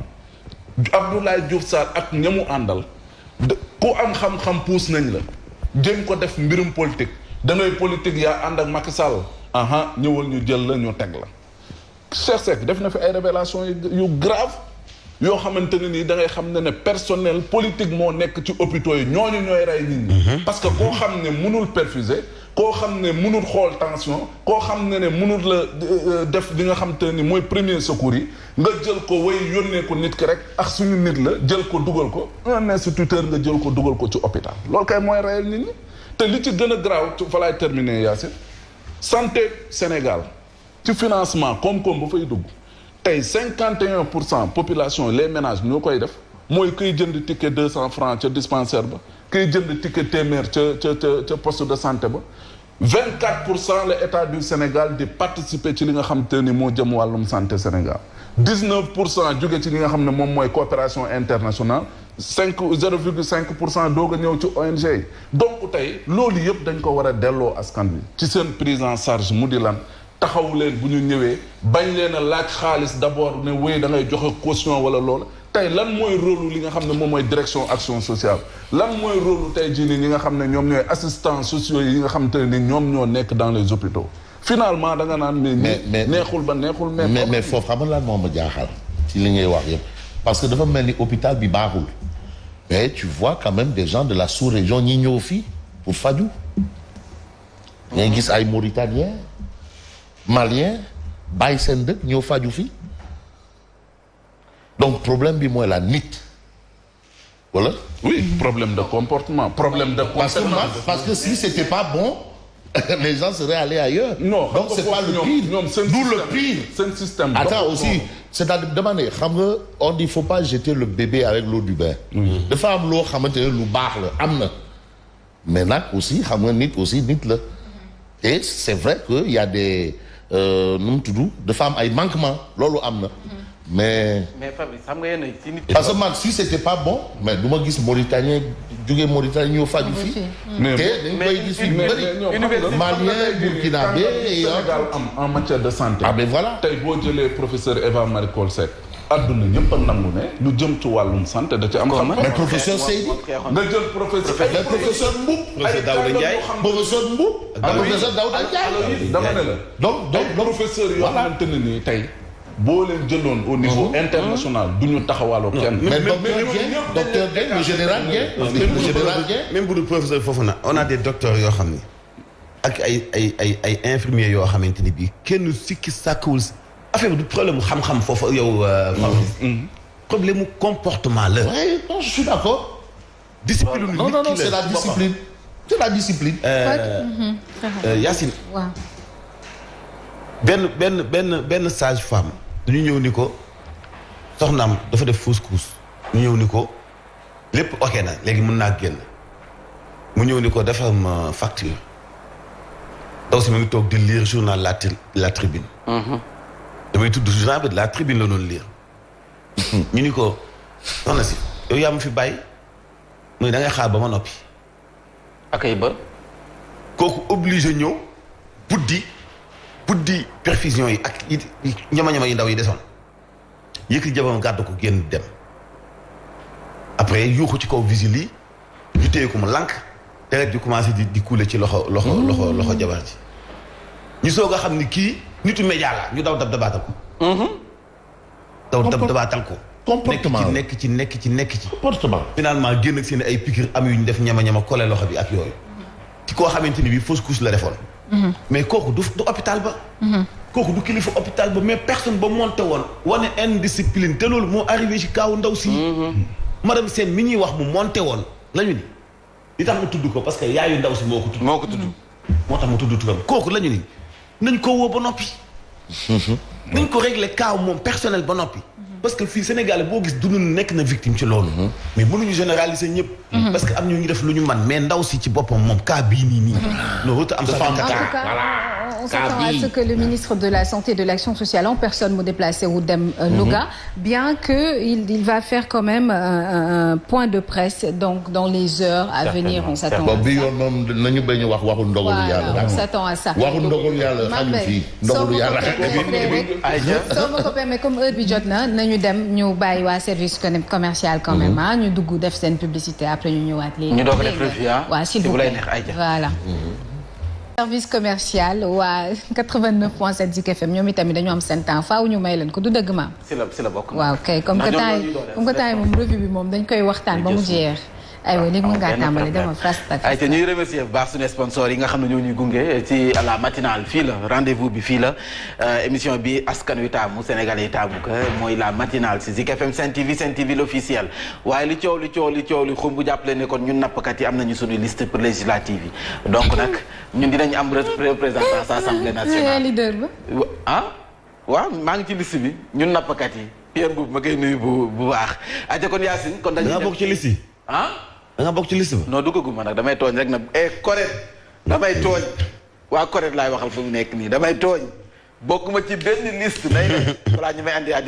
Abdoulaye Diouf Sarr ak ñamu àndal ku am xam-xam puus nañ la jëm ko def mbirum politique dangay politique yaa ànd ak Macky Sall aha ñëwal ñu jël la ñu teg la Cheikh Seck def na fi ay révélation yu grave yoo xamante ne nii da ngay xam ne personnel politique moo nekk ci hôpitaux yi ñooñu ñooy rey nit ñi parce que koo xam ne mënul perfuser koo xam ne mënul xool tension koo xam ne mënul la def li nga xam te ni mooy premier secours yi nga jël ko way yónnee ko nit ki rek ak suñu nit la jël ko dugal ko un instituteur nga jël ko dugal ko ci hôpital loolu kay mooy reyal nit ñi te li ci gën a graaw fa laay terminer Yacine santé Sénégal ci financement koom-koom ba fay dugg tey 51% population les ménages ñoo koy def mooy kuy jënd ticket 200 francs ca dispensaire ba kuy jënd ticket téeméer ca poste de santé ba 24% la état du Sénégal di participer ci li nga xam te ni moo jëm wàllum santé Sénégal 19% jóge ci li nga xam ne moom mooy coopération internationale 0,5% doog a ñëw ci ONG yi donc tey loolu yëpp dañ ko war a delloo askan wi ci seen prise en charge mu di lan taxawu leen bu ñu ñëwee bañ leen a laaj xaalis d'abord ne wéy da ngay joxe caution wala loolu tey lan mooy rôle li nga xam ne moom mooy direction action sociale lan mooy rôle tey jii nii ñi nga xam ne ñoom ñooy assistants sociaux yi nga xam te ne ñoom ñoo nekk dans les hôpitaux finalement da nga naan mais neexul ba neexul mais foofu xam nga lan moo ma jaaxal ci li ngay wax yëpp parce que dafa mel ni hôpital bi baaxul mais tu vois quand même des gens de la sous-région ñi ñëw fii pour faju ngay gis ay Mauritaniens Maliens bàyyi seen dëkk ñëw faju fii donc problème bi mooy la nit voilà. oui problème de comportement problème de comportement parce que si c'était pas bon les gens seraient allés ailleurs. non donc c'est pas le pire d'où le pire seen système. attends aussi c'est-à-dire demander xam nga on dit faut pas jeter le bébé avec l'eau du bain. dafa am loo xamante ne lu baax la am na mais nag aussi xam nga nit aussi nit la et c'est vrai que y a des nu mu tudd dafa am ay manquements loolu am na. mais Fabrice xam nga yéen ci nit. parce que man si c'était pas bon mais du ma gis Mauritanien jógee Mauritanie ñëw faju fii. te dañ koy gis yu bëri. Malien Burkinabé Sénégal am en matière de santé. ah ben voilà tey boo jëlee professeur Eva Marie Coll Seck. adduna ñëpp a nangu ne lu jëm ci wàllum santé da ci am. xam mais professeur Seydi. nga jël professeur Mboup. professeur Daouda Ndiaye professeur Mboup. professeur Daouda Ndiaye. dama ne la. donc professeur yoo xamante ne nii tey. boo leen jëloon au niveau international du ñu taxawaloo kenn. mais docteur Dieng le général Dieng. même bu dul professeur Fofana on a des docteurs yoo xam ni ak ay infirmiers yoo xamante ni bii kenn sikki sàkkuwul affaire bi du problème mu xam-xam foofu yow. problème mu comportement la. oui non je suis d'accord. discipline non c'est la discipline. c'est la discipline. Yacine. waaw. benn sage-femme. dañu ñëw ni ko soxnaam dafa def fausse couche ñu ñëw ni ko lépp ok na léegi mën naa génn mu ñëw ni ko dafa am facture daw si mu ngi toog di lire journal la tribune damay tudd journal bi la tribune la doon lire ñu ni ko soxna si yow yaa ma fi bàyyi muy da ngay xaar ba ma noppi akay ba kooku obligé ñëw buddi perfusion yi ak ñama-ñama yi ndaw yi desoon yëkkati jabam gàddu ko génn dem après yuuxu ci kaw vigile yi ñu téye ko mu lànk deret di commencé di couler ci loxo jabar ji ñu soog a xam ni kii nitu média la ñu daw dabaatal ko dabaatal ko comportement nekk ci comportement finalement génn ak seen ay piqûre am yu ñu def ñama-ñama collé loxo bi ak yooyu ci koo xamante ni bi fausse couche la defoon mais kooku du hôpital ba kooku du kilifa hôpital ba mais personne ba monté woon wane indiscipline te loolu moo arrivé ci kaawu ndaw si madame Sène mi ñuy wax mu monté woon lañu ni li tax mu tudd ko parce que yaayu ndaw si moo ko tudd moo tax mu tudd turam kooku lañu ni nañ ko woo ba noppi nañ ko régler kaaw moom personnel ba noppi parce que fii Sénégal boo gis dund nekk na victime ci loolu mais mënuñu généraliser ñëpp parce que am ñu def lu ñu man mais ndaw si ci boppam moom cas bii nii no ruta am en tout cas on s'attend à ce que le ministre de la Santé et de l'Action sociale en personne mu déplacé wu dem Louga bien que il va faire quand même un point de presse donc dans les heures à venir on s'attend à ça bi yoon moom nañu bañ a wax waxu ndogalu yàlla on s'attend à ça waxu ndogalu yàlla xaju fii ndogalu yàlla soo ma ko permet comme heure bi jot na nañu dem ñu bàyyi waa service commercial quand même ñu dugg def seen publicité après ñu ñëwaat léegi ñu doog a def revue waaw s'il vous plaît voilà service commercial waa 89.7 Zik FM ñoom itamit dañu am seen temps faaw ñu may leen ko du dëgg maam si la bokk waaw kay comme que temps yi moom revue bi moom dañ koy waxtaan ba mu jeex aywa léegi mën ngaa tàmbali dama fast ay te ñuy remercier bu baax suñu sponsor yi nga xam ne ñoo ñuy gunge ci la matinale fii la rendez-vous bi fii la émission bi askan wi taamu sénégalais yi taamu ko mooy la matinale ci Zik FM Sen TV l'officiel waaye li coow li xum bu jàppale ne kon ñun nappkat yi am nañu suñu liste pour législative yi donc nag ñun dinañ am représentant sa assemblée nationale. leader ba. waaw maa ngi ci liste bi ñun nappkat yi Pierre Mboup ma koy nuyu bu baax. aja kon Yacine kon dañuy da nga bokk ci liste yi. da nga bokk ci liste ba. non duggaguma nag damay tooñ rek na correct damay tooñ waa correct laay waxal fu mu nekk nii damay tooñ. bokkuma ci benn liste nay rek voilà ñu may andilaat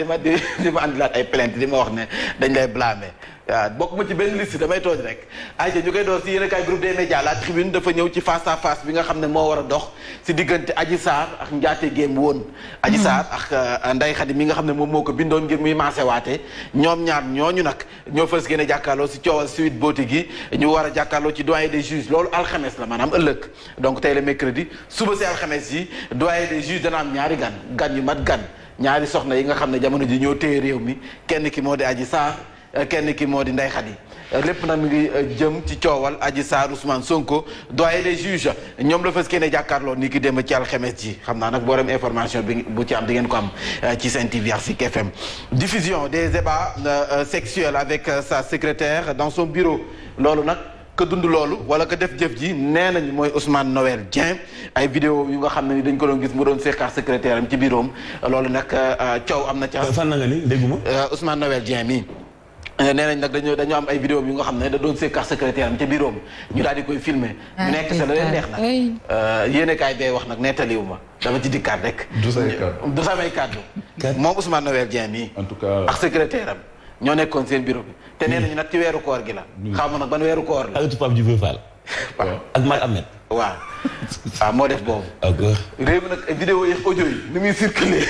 di ma andilaat ay plainte di ma wax ne dañ lay blâmer waaw bokkuma ci benn liste damay tooj rek ayca ñu koy door si yéen kaay groupe des médias la tribune dafa ñëw ci face à face bi nga xam ne moo war a dox si diggante Adji Sarr ak Ndiaté Guèye woon Adji Sarr ak Ndeye Khady mi nga xam ne moom moo ko bindoon ngir muy maase waate ñoom ñaar ñooñu nag ñoo fës gën a jàkkaarloo si coowal Sweet Beauté gi ñu war a jàkkaarloo ci doyen des juges loolu alxames la maanaam ëllëg donc tey la mercredi suba si alxames yi doyen des juges dana am ñaari gan yu mat gan ñaari soxna yi nga xam ne jamono ji ñoo téye réew mi kenn ki moo di Adji Sarr kenn ki moo di Ndeye Khady lépp nag mi ngi jëm ci coowal Adji Sarr Ousmane Sonko doyen des juges ñoom la fas kenn jàkkaarloo ni ki dem ci alxames ji xam naa nag boo dem information bi bu ci am di ngeen ko am ci Sen TV ak Zik FM. diffusion des débats sexuels avec sa secrétaire dans son bureau loolu nag ka dund loolu wala ka def jëf ji nee nañ mooy Ousmane Noël Dieng ay vidéo yu nga xam ne ni dañ ko doon gis mu doon seqal secrétaire am ci bureau am loolu nag coow am na ca. fan na nga ni dégguma. Ousmane Noël Dieng mii. nee nañ nag dañoo am ay vidéo yu nga xam ne da doon seqal secrétaire am ca bureau am ñu daal di koy filmer ñu nekk sa la leen neex nag yéenekaay bee wax nag nettaliwu ma dama ci dikkaat rek. du samay kàddu moom Ousmane Noël Dieng mii. en tout cas ak secrétaire am ñoo nekkoon seen bureau bi te nee nañu nag ci weeru koor gi la. xaw ma nag ban weeru koor la. ak Pape Djibril Fall. waaw ak Mar Ahmed. waaw moo def boobu. d'accord réew mi nag vidéo yi audio yi ni muy circulé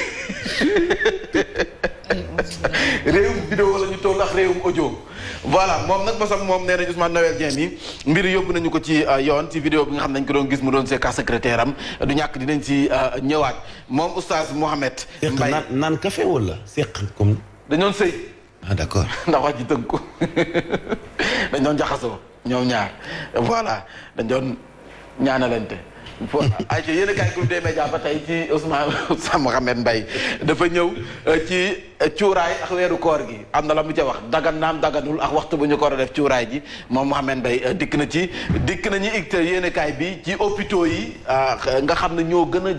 réewum vidéo la ñu toll ak réewum audio voilà moom nag bosam moom nee nañ Ousmane Noël Dieng mi mbir yóbbu nañu ko ci yoon ci vidéo bi nga xam ne dañ ko doon gis mu doon seeka secrétaire am du ñàkk dinañ ci ñëwaat moom oustaz Mohamed Mbaye naan café wala seq comme dañoon sëy d'accord ndax wax ji tënk ko dañ doon jaxasoo ñoom ñaar voilà dañ doon ñaanalante ay ci yéen a kaay groupe des médias ba tey ci Ousmane Mohamed Mbaye dafa ñëw ci cuuraay ak weeru koor gi am na la mu ca wax dagan naam daganul ak waxtu bu ñu ko war a def cuuraay ji moom Mohamed Mbaye dikk nañu it yéen a kaay bi ci hôpitaux yi nga xam ne ñoo gën a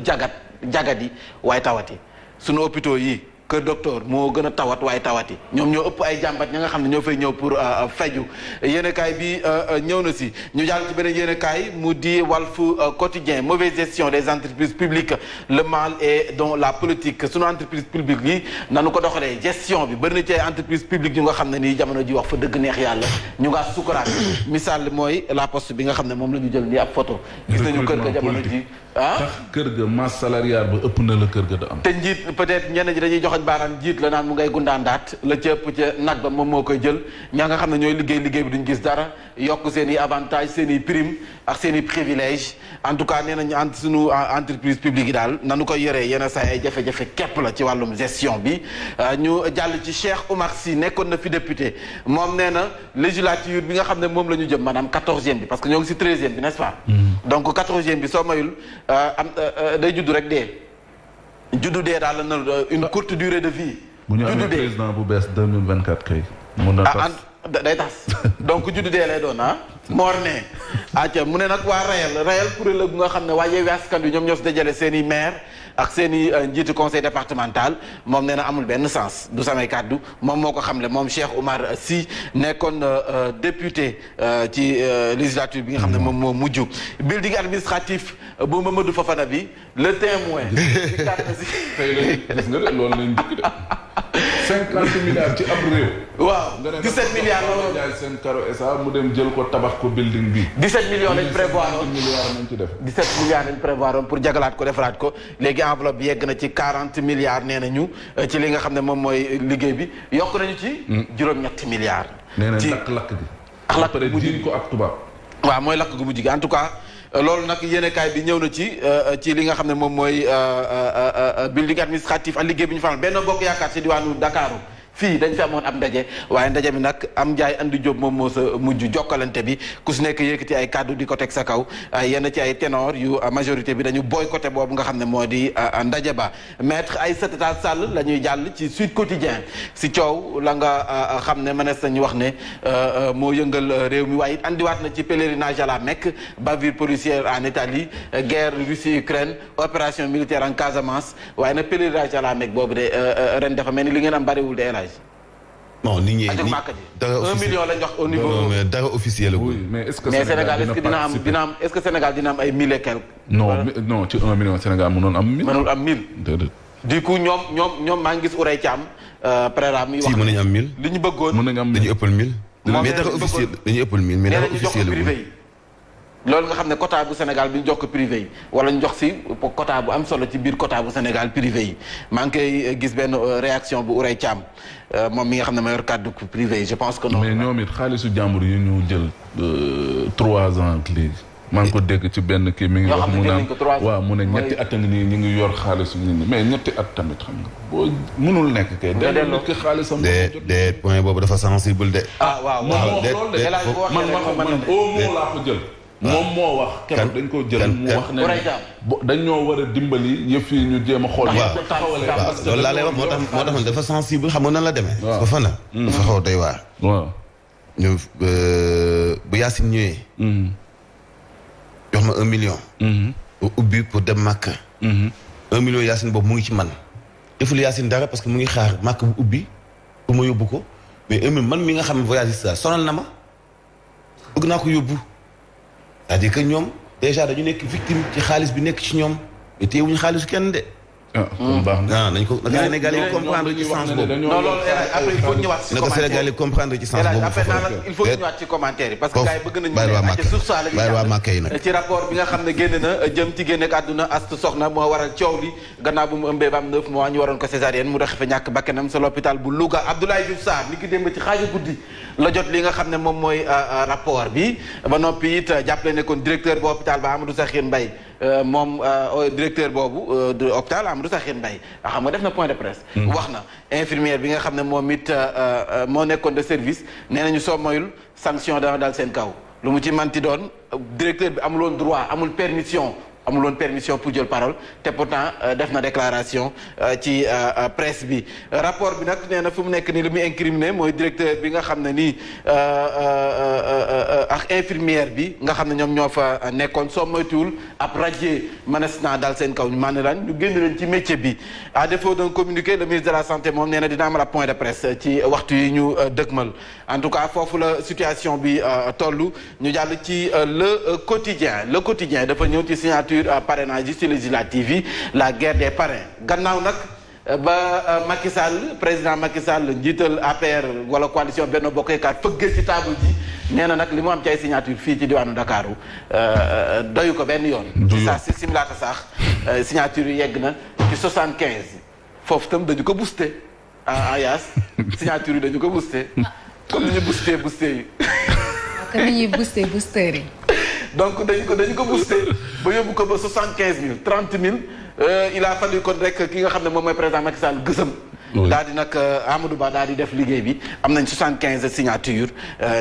jagat yi waaye tawati sunu hôpitaux yi kër docteur moo gën a tawat waaye tawati ñoom ñoo ëpp ay jàmbat ña nga xam ne ñoo fay ñëw pour feju yéenekaay bi ñëw na si ñu jàll ci beneen yéenekaay mu di Walf Quotidien mauvaise gestion des entreprises publiques le mal est dans la politique sunu entreprise publique yi nanu ko doxalee gestion bi bëri na ci ay entreprise publique ñu nga xam ne nii jamono ji wax fa dëgg neex yàlla ñu ngaa sukuraat misaal mooy la poste bi nga xam ne moom la ñu jël nii ab photo gis nañu kër ga jamono ji tax kër ga masse salariale ba ëpp na la kër ga da am te njiit peut-être ñenn ñi dañuy joxañ baaraam njiit la naan mu ngay gundaandaat la ca ëpp ca nag ba moom moo koy jël ñaa nga xam ne ñooy liggéey bi duñ gis dara yokk seen i avantage seen i prime ak seen i privilège en tout cas nee nañu sunu entreprise publique yi daal nanu koy yoree yenn saa ay jafe-jafe képp la ci wàllum gestion bi ñu jàll ci Cheikh Oumar Sy nekkoon na fi député moom nee na législature bi nga xam ne moom la ñu jëm maanaam 14e bi parce que ñoo ngi si 13e bi n'est-ce pas donc 14e bi soo mayul day juddu rek dee juddu dee daal na une courte durée de vie. bu ñu amee président bu bees 2024 kay. mun na tas day tas donc juddu dee lay doon moor ne acca mu ne nag waa Rayal kuréel la bu nga xam ne waa Yewwi Askan Wi ñoom ñoo si dajale seen i maire ak seen i njiitu conseil départemental moom nee na amul benn sens du samay kàddu moom moo ko xamle moom Cheikh Oumar Sy nekkoon député ci législature bi nga xam ne moom moo mujj building administratif bu Mamadou Fofana bi le témoin ci carte si tey la gis nga de loolu lañ dëkk de 50 milliards ci ab réew. waaw 17 milliards la woon jaay seen karo SA mu dem jël ko tabax ko building bi. 17 millions lañ prévoir 50 milliards lañ ci def. 17 milliards lañ prévoir pour jagalaat ko defaraat ko léegi enveloppe bi yegg na ci 40 milliards nee nañu ci li nga xam ne moom mooy liggéey bi yokk nañu ci. juróom-ñetti milliards. nee na lakk-lakk bi. ak lakk bu mujj jiiñ ko ak tubaab. waaw mooy lakk gu mujj gi en tout cas. loolu nag yéenekaay bi ñëw na ci li nga xam ne moom mooy building administratif ak liggéey bi ñu faral benn bokk yaakaar ci diwaanu Dakar fii dañ fi amoon ab ndaje waaye ndaje mi nag am njaay andi jóob moom moo sa mujj jokkalante bi ku si nekk yëkkati ay kàddu di ko teg sa kaw yenn ci ay ténor yu majorité bi dañu boycotté boobu nga xam ne moo di ndaje ba maître Aïssata Tall Sall la ñuy jàll ci Sud Quotidien si coow la nga xam ne mënees nañu wax ne moo yëngal réew mi waaye it andiwaat na ci pèlerinage à la Mecque bavure policière en Italie guerre Russie-Ukraine opération militaire en Casamance waaye nag pèlerinage à la Mecque boobu de ren dafa mel ni li ngeen am bariwul de élage non nit ñi dara 1 million lañ wax au niveau mais dara officiel la. mais est-ce que Sénégal est-ce que dina am est-ce que Sénégal dina am ay 1000 et quelques. non ci 1 million Sénégal mënoon am 1000. mënul am 1000. déedéet. du coup ñoom maa ngi gis Ourey Thiam. Préra mi wax si mën nañu am 1000. li ñu bëggoon mën nañu am dañu ëppal 1000. moom mais dara officiel dañu ëppal 1000 mais dara officiel la privé yi. loolu nga xam ne quota bu Sénégal bi ñu jox ko privé yi wala ñu jox si quota bu am solo ci biir quota bu Sénégal privé yi maa ngi koy gis benn réaction bu Ourey Thiam moom mi nga xam ne ma yor kàddu privé yi je pense que non. mais ñoom it xaalisu jàmbur yi ñu jël 3 ans ak léegi. maa ngi ko dégg ci benn kii mi ngi wax mu naan waaw mu ne ñetti at a ngi nii ñu ngi yor xaalisu nit ñi mais ñetti at tamit xam nga boo mënul nekk kay. delloo nit ki xaalisam. de point boobu dafa sensible de. waaw man au mot laa ko jël. moom moo wax keroog dañ ko jël mu wax ne dañoo war a dimbali yëf yi ñu jéem a xool. waaw loolu laa lay wax moo tax dafa sensible xam nga nan la demee. waaw dafa na. dafa xaw doy waar. waaw. ñu bu Yacine ñëwee. jox ma 1 million. bu ubbi pour dem Màkka. 1 million Yacine boobu mu ngi ci man. deful Yacine dara parce que mu ngi xaar Màkka bu ubbi pour ma yóbbu ko mais 1 million man mi nga xam ne voyagiste sonal na ma bëgg naa ko yóbbu. c'est-à-dire que ñoom déjà dañu nekk victime ci xaalis bi nekk ci ñoom mais teewuñu xaalisu kenn de. kon baax na nañ ko naka Sénégal yi comprendre ci sens boobu. non loolu après il faut ñëwaat ci naka Sénégal yi comprendre ci sens boobu. après il faut ñëwaat ci commentaire yi parce que gars yi bëgg nañu bàyyi waa Màkka yi nag ci rapport bi nga xam ne génn na jëm ci génne ak àdduna Astu Soxna moo waral coow li gannaaw bu mu ëmbee ba am 9 mois ñu waroon ko césarienne mu rexe fa ñàkk bakkanam sa l'hôpital bu Louga Abdoulaye Diouf Sarr ni ki démb ci xaaju guddi la jot li nga xam ne moom mooy rapport bi ba noppi it jàppale ne kon directeur bu hôpital ba Amadou Sakhir Mbaye moom directeur boobu de hôpital Amadou Sakhir Mbaye xam nga def na point de presse. wax na infirmière bi nga xam ne moom it moo nekkoon de service nee nañu soo moyul sanction dana dal seen kaw lu mu ci manti doon directeur bi amuloon droit amul permission pour jël parole te pourtant def na déclaration ci presse bi rapport bi nag nee na fu mu nekk nii li muy incriminé mooy directeur bi nga xam ne nii ak infirmière bi nga xam ne ñoom ñoo fa nekkoon soo moytuwul ab radier mënees naa dal seen kaw ñu man lan ñu génn leen ci métier bi à défaut d'un communiqué le ministre de la santé moom nee na dina amal ab point de presse ci waxtu yi ñu dëgmal en tout cas foofu la situation bi toll ñu jàll ci le quotidien dafa ñëw ci signature parrainage ci législative yi la guerre des parrains gannaaw nag ba Macky Sall président Macky Sall njiital APR wala coalition Benno Bokk Yaakaar fëggee ci table ji nee na nag li mu am ci ay signature fii ci diwaanu Ndakaaru doyu ko benn yoon ci saa si simlaata sax signature yi yegg na ci 75 foofu tam dañu ko boosté Ayas signature yi dañu ko boosté comme ni ñu boosté yi comme ni ñuy boosté booster yi donc dañu ko boosté ba yóbbu ko ba 75000 30000 il a fallu kon rek ki nga xam ne moom mooy président Macky Sall gësëm. daal di nag Amadou Ba daal di def liggéey bi am nañ 75 signature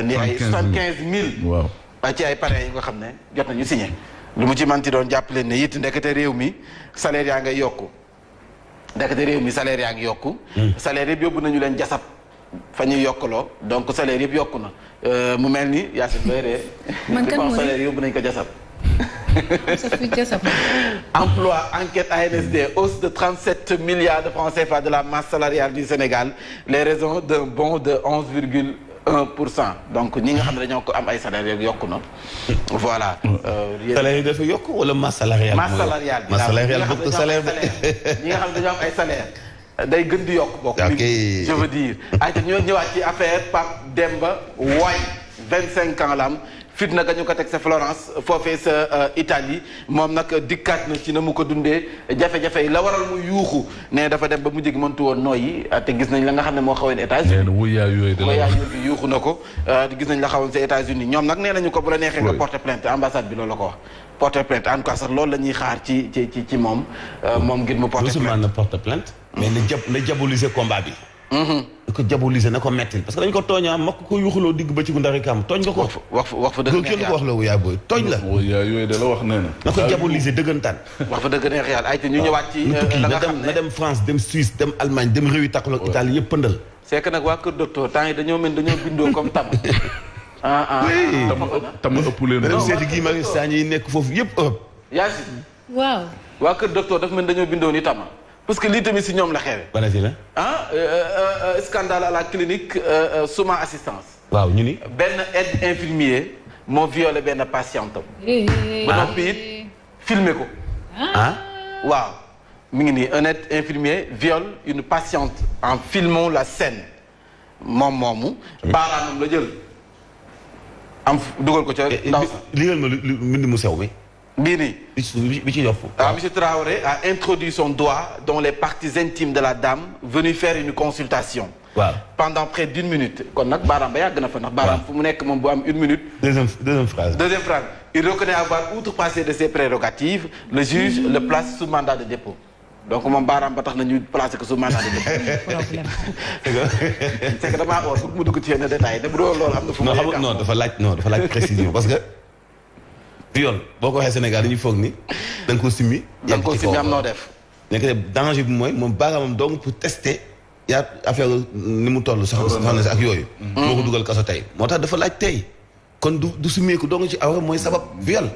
ni ay 75000. waaw ci ay parrains yi nga xam ne jot nañu signé. lu mu ci manti doon jàpp leen ne it ndekete réew mi salaire yaa ngay yokku salaire yëpp yóbbu nañu leen jasab fa ñuy yokkaloo donc salaire yëpp yokku na mu mel ni Yacine Boye ree man kan mooy salaire yóbbu nañ ko jasab emploi enquête ANSD hausse de 37 milliards de francs CFA de la masse salariale du Sénégal les raisons d'un bond de 11,1%. donc ñi nga xam ne dañoo ko am ay salaires yooyu yokku na voilà. salaire yi dafa yokk wala masse salariale. masse salariale bi masse salariale bokk salaire ñi nga xam ne dañoo am ay salaires. day gën di yokk bokk. je veux dire. ay te ñoo ñëwaat ci affaire Pape Demba Waay 25 ans la am fitna ga ñu ko teg sa Florence foofee sa Italie moom nag dikkaat na ci na mu ko dundee jafe-jafe yi la waral mu yuuxu ne dafa dem ba mu jigi mëntu woon nooyi te gis nañ la nga xam ne moo xawoon États-Unis yuuxu na ko gis nañ la xawoon sa États-Unis ñoom nag nee nañu ko bu la neexee nga porter plainte ambassade bi loolu la ko wax porter plainte en tout cas sax loolu la ñuy xaar ci moom ngir mu porter plainte na porter plainte mais na diaboliser combat bi da ko diaboliser na ko mettil parce que dañ ko tooñaa makk ko yuuxuloo digg ba ci gu ndari kam tooñ nga ko wax fa dëgg kenn ko wax la wu yaay booy tooñ la yooyu de la wax nee na ko diaboliser dëggantaan wax fa dëgg neex yàlla ay te ñu ñëwaat ci na dem France dem Suisse dem Allemagne dem réew yi taxaloog Italie yëpp pëndal c'est que nag waa kër docteur temps yi dañoo bindoo comme tam tam ëpp leen dem seeti Guy Marius Sagna yi nekk foofu yëpp Europe Yacine waaw waa kër docteur dafa mel dañoo bindoo ni tama parce que lii tamit si ñoom la xewe banati la scandale à la clinique Souma assistance waaw ñu ni benn aide infirmier moo violé benn patiente ba noppi it filmé ko waaw mi ngi nii un aide infirmier viole une patiente en filmant la scène moomu baaraamam la jël am dugal ko ca ndaw sax ligal ma lu mbind mu sew mi bii nii bi ci yopp monsieur Traoré a introduit son doigt dans les parties intimes de la dame venue faire une consultation pendant près d'1 minute kon nag baaraam ba yàgg na fa ndax baaraam fu mu nekk moom bu am 1 minute deuxième phrase il reconnaît avoir outrepassé de ses prérogatives le juge le place sous mandat de dépôt donc moom baaraam ba tax na ñu placé ko sous mandat de dépôt c'est que damaa oo pour mu dugg ci yenn détails te bu doon loolu am na fu mu non dafa laaj précision parce que viol boo ko waxee Sénégal dañuy foog ni da nga ko simmi am noo def nekk danger bi mooy moom baaraamam donc pour tester yaa affaire ni mu toll soxna si ak yooyu moo ko dugal kaso tey moo tax dafa laaj tey kon du summeeku doo nga ci awra mooy sabab viol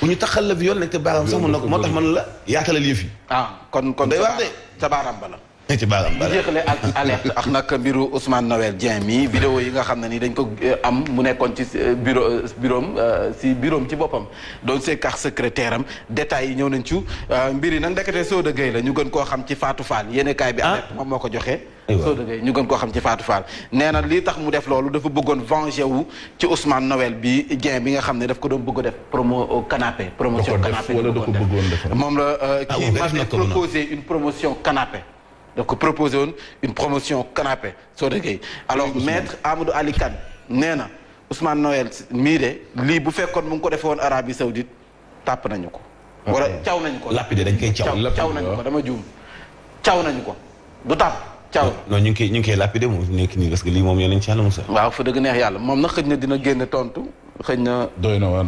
bu ñu taxal la viol nekk te baaraam sax mun na ko moo tax man la yaatalal yëf yi kon day wax de sa baaraam ba la ci baaraam ba la jeexale ak alerte ak nag mbiru Ousmane Noël Dieng mi vidéo yi nga xam ne ni dañ ko am mu nekkoon ci bureau ci boppam doon see carte secrétaire am détails yi ñëw nañ ci mbir yi nag ndekete Soda Gueye la ñu gën koo xam ci Fatou Fall yéenekaay bi alerte moom moo ko joxee Soda Gueye ñu gën koo xam ci Fatou Fall nee na lii tax mu def loolu dafa bëggoon venger wu ci Ousmane Noël bi Dieng bi nga xam ne daf ko doon bëgg a def promotion canapé moom la kii m'avait proposé une promotion canapé donc proposé woon une promotion canapé Soda Gueye alors maître Amadou Ali Kane nee na Ousmane Noël mii de lii bu fekkoon mu ngi ko defee woon Arabie Saoudite tàpp nañu ko wala caw nañu ko lapide dañ koy caw nañu ko dama juum caw nañu ko du tàpp caw non ñu ngi koy lapide moom nekk nii parce que lii moom yéen ci yàlla Moussa waaw fa dëgg neex yàlla moom nag xëj na dina génn tontu xëj na doy na waar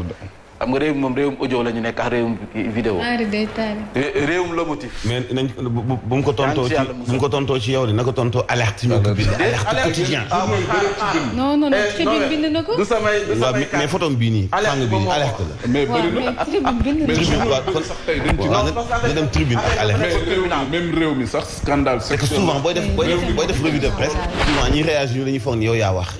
xam nga réewum moom réewum audio la ñu nekk ak réewum vidéo réewum lomotif mais nañ bu mu ko tontoo ci yow de na ko tontoo alerte ñu ko bind alerte quotidien non tribune bind na ko du samay mais photo bii nii fang bi alerte la mais bëri na tribune waaw kon sax tey nga dem tribune ak alerte même réew mi sax scandale c'est que souvent booy def revue de presse souvent ñi réagir dañuy foog ni yow yaa wax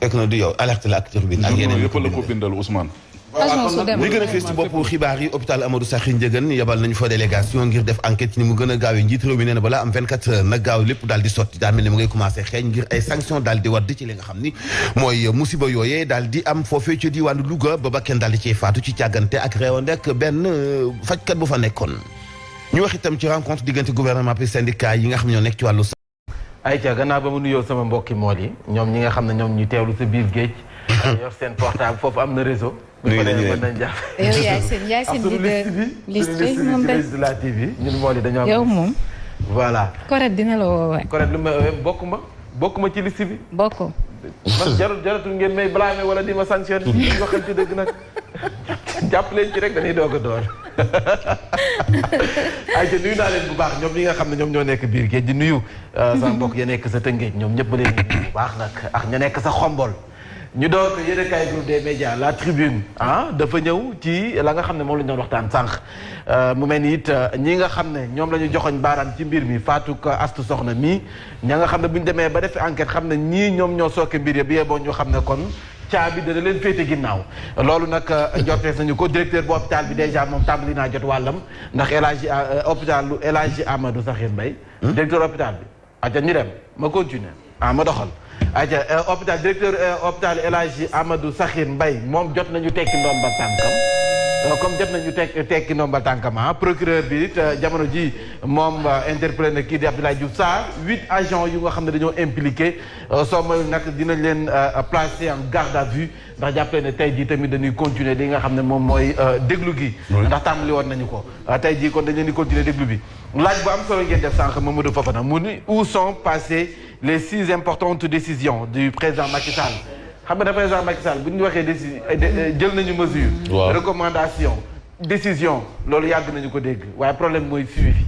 fekk na du yow alerte la ak tribune ak yeneen yëpp la ko bindal Ousmane li gën a fees ci boppu xibaar yi hôpital Amadou Sakhir Ndiéguène yabal nañu fa délégation ngir def enquête ci ni mu gën a gaawee njiit réew mi nee na balaa am 24 heures nag gaaw lépp daal di sotti daa mel ni mu ngay commencé xeeñ ngir ay sanction daal di wadd ci li nga xam ni mooy musiba yooyee daal di am foofee ci diwaanu Louga ba ba kenn daal di cee faatu ci càggante ak réewande ak benn fajkat bu fa nekkoon ñu wax itam ci rencontre diggante gouvernement et syndicat yi nga xam ne ñoo nekk ci wàllu ayca gannaaw ba mu nuyoo sama mbokki mool yi ñoom ñi nga xam ne ñoom ñu teewlu sa biir géej yor seen portable foofu am na réseau nuyu nañu mën nañ jàpp yaay seen liste moom de la TV ñun mool yi dañoo am yow moom voilà correct dina la woowaay correct lu ma bokk ma ci liste bi bokko man jaratul ngeen may blâmer wala di ma sanctionné ñu waxal ci dëgg nag jàpp leen ci rek dañuy doog a door ayca nuyu naa leen bu baax ñoom ñi nga xam ne ñoom ñoo nekk biir géej di nuyu sa mbokk ya nekk sa Tëngéej ñoom ñëpp ba leen nuyu bu baax nag ak ña nekk sa Xombol ñu doon ko yéen a kaay groupe des médias la tribune dafa ñëw ci la nga xam ne moom la ñu doon waxtaan sànq mu mel ni it ñi nga xam ne ñoom la ñu joxoñ baaraam ci mbir mi Fatou Astou Soxna mii ña nga xam ne bu ñu demee ba def enquête xam ne ñii ñoom ñoo sooke mbir ya bi boo ñu xam ne kon caabi dana leen féete ginnaaw loolu nag jortees nañu ko directeur bu hôpital bi déjà moom tàmbali naa jot wàllam ndax El Hadji hôpital El Hadji Amadou Sakhir Mbaye directeur hôpital bi aca ñu dem ma continuer ma doxal aja hôpital directeur hôpital El Hadji Amadou Sakhir Mbaye moom jot nañu tekki ndoom ba tànkam comme jot nañu tekki ndombal tànkama procureur bi it jamono ji moom interpellé na kii di Abdoulaye Diouf Sarr 8 agents yu nga xam ne dañoo impliqué soo mayul nag dinañ leen placer en garde à vue ndax jàppale ne tey jii tamit dañuy continuer li nga xam ne moom mooy déglu gi ndax tàmbali woon nañu ko tey jii kon dañ leen di continuer déglu bi laaj bu am solo ngeen def sànq Mamadou Fofana mu ni où sont passées les 6 importantes décisions du président Macky Sall xam nga ne président Macky Sall bu ñu waxee jël nañu mesure recommandation décision loolu yàgg nañu ko dégg waaye problème mooy suivi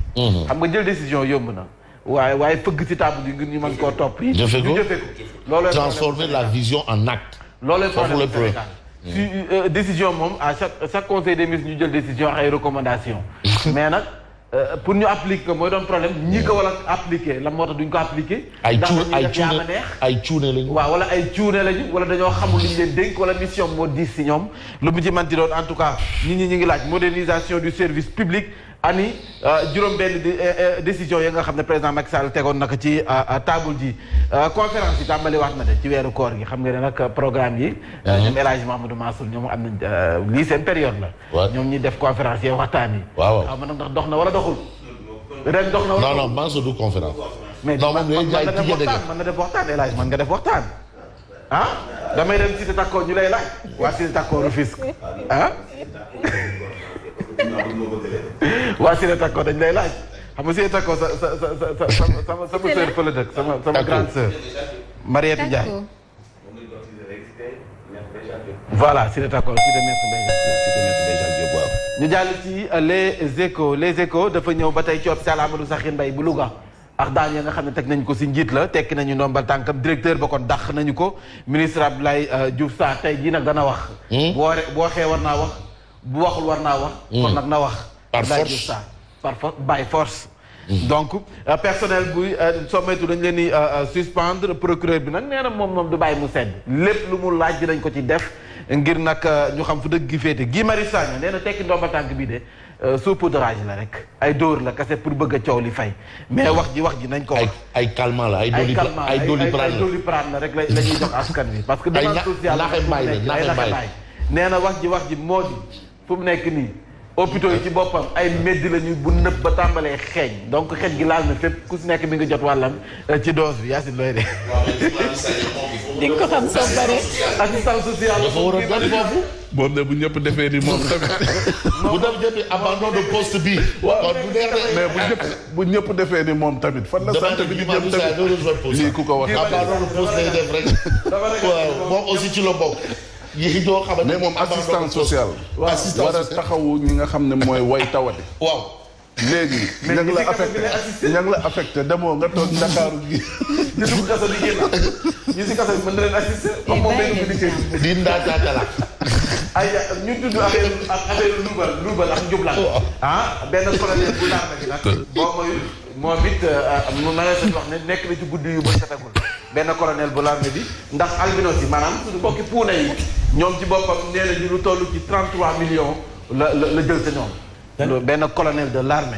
xam nga jël décision yomb na waaye fëgg ci table yi ngir ñu mën koo topp yi jëfe ko loolu transformer la vision en acte loolu problème Sénégal décision moom à chaque conseil des ministres ñu jël décision ak ay recommandation mais nag pour ñu appliquer ko mooy doon problème ñi ko wala appliquer la moo tax duñ ko appliquer ay cuune lañu waaw wala ay cuune lañu wala dañoo xamul li ñu leen dénk wala mission moo diis si ñoom lu mu ci manti doon en tout cas ñi ngi laaj modernisation du service public ani juróom benn décision yi nga xam ne président Macky Sall tegoon naka ci table ji conférence yi tàmbali waat na de ci weeru koor gi xam nga ne nag programme yi ñoom El Hadji Mahamadou Mansour ñoom am nañ lii seen période la ñoom ñi def conférence yi waxtaan yi waaw ma nag ndax dox na wala doxul ren dox na wala non Mansour du conférence mais man na def waxtaan El Hadji man nga def waxtaan damay dem cité Takko ñu lay laaj waa cité Takko Rufisque waa Sine Takko dañ lay laaj xam nga Sine Takko sama sœur fa la dëkk sama grande sœur Mariette Ndiaye voilà Sine Takko ci de ñu jàll ci les échos dafa ñëw ba tey ci hôpital Amadou Sakhir Mbaye bu Louga ak daan ya nga xam ne teg nañ ko si njiit la tekki nañu ndombal tànkam directeur ba kon dàq nañu ko ministre Abdoulaye Diouf Sarr tey jii nag dana wax boo waxee war naa wax bu waxul war naa wax kon nag na wax par force by force donc personnel bu soo moytu dañ leen di suspendre procureur bi nag nee na moom du bàyyi mu sedd lépp lu mu laaj dinañ ko ci def ngir nag ñu xam fu dëgg gi féete Guy Marius Sagna nee na tekki ndomba tànk bii de saupoudrage la rek ay dóor la kese pour bëgg a coow li fay mais wax ji nañ ko wax ay calmant la ay doliprane la rek la ñuy jox askan wi parce que demande sociale nee na wax ji moo di fu mu nekk nii hôpitaux yi ci boppam ay meddi lañu bu nëb ba tàmbalee xeeñ donc xeeñ gi laal na fépp ku si nekk mi nga jot wàllam ci dose bi Yacine looy de di nga ko xam soo bare assistance sociale dafa war a doon foofu moom ne bu ñëpp defee ni moom tamit bu def jëndi abandon de poste bi waaw mais bu ñëpp defee ni moom tamit fan la santé bi di jëm tamit lii ku ko wax abandon de poste lay def rek waaw moom aussi ci la bokk yi doo xamante mais moom assistance sociale war a taxawu ñi nga xam ne mooy way tawati waaw léegi ña ngi la affecté demoo nga toog Ndakaaru gi ñu dugg kaso di génn ñu si kaso bi mën na leen assister comme moom benn bi di ndaataatala ay ñu tudd affaire luubal ak njublaan benn colonel bu laar nag nag moom it mu na leen wax ne nekk na ci guddi yu ba setagul benn colonel bu l'armée bi ndax albinos yi maanaam suñu mbokki puune yi ñoom ci boppam nee nañu lu toll ci 33 millions la jël sa ñoom benn colonel de l'armée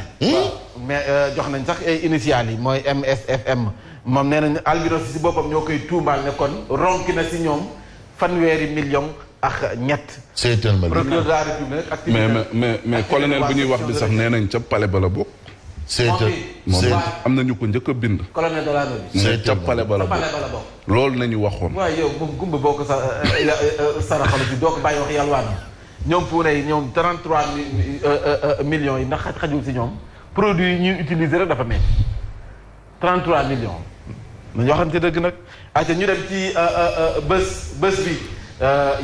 mais jox nañ sax ay initiales yi mooy MSFM moom nee nañu albinos yi si boppam ñoo koy tuumaal ne kon ronki na si ñoom fanweeri millions ak ñett procureur de la République mais colonel bu ñuy wax bi sax nee nañ ca palais ba la bokk moom am nañu ko njëkk a bind. colonel de l'armée bi. mais ca palais ba la bokk loolu nañu waxoon. waaw yow moom gumba boo ko saraxalu bi doo ko bàyyi wax yàlwaan ñoom puune yi ñoom 33 millions yi ndax xajul si ñoom produit yi ñuy utiliser rek dafa metti 33 millions. nañu waxante dëgg nag ayca ñu dem ci bés bi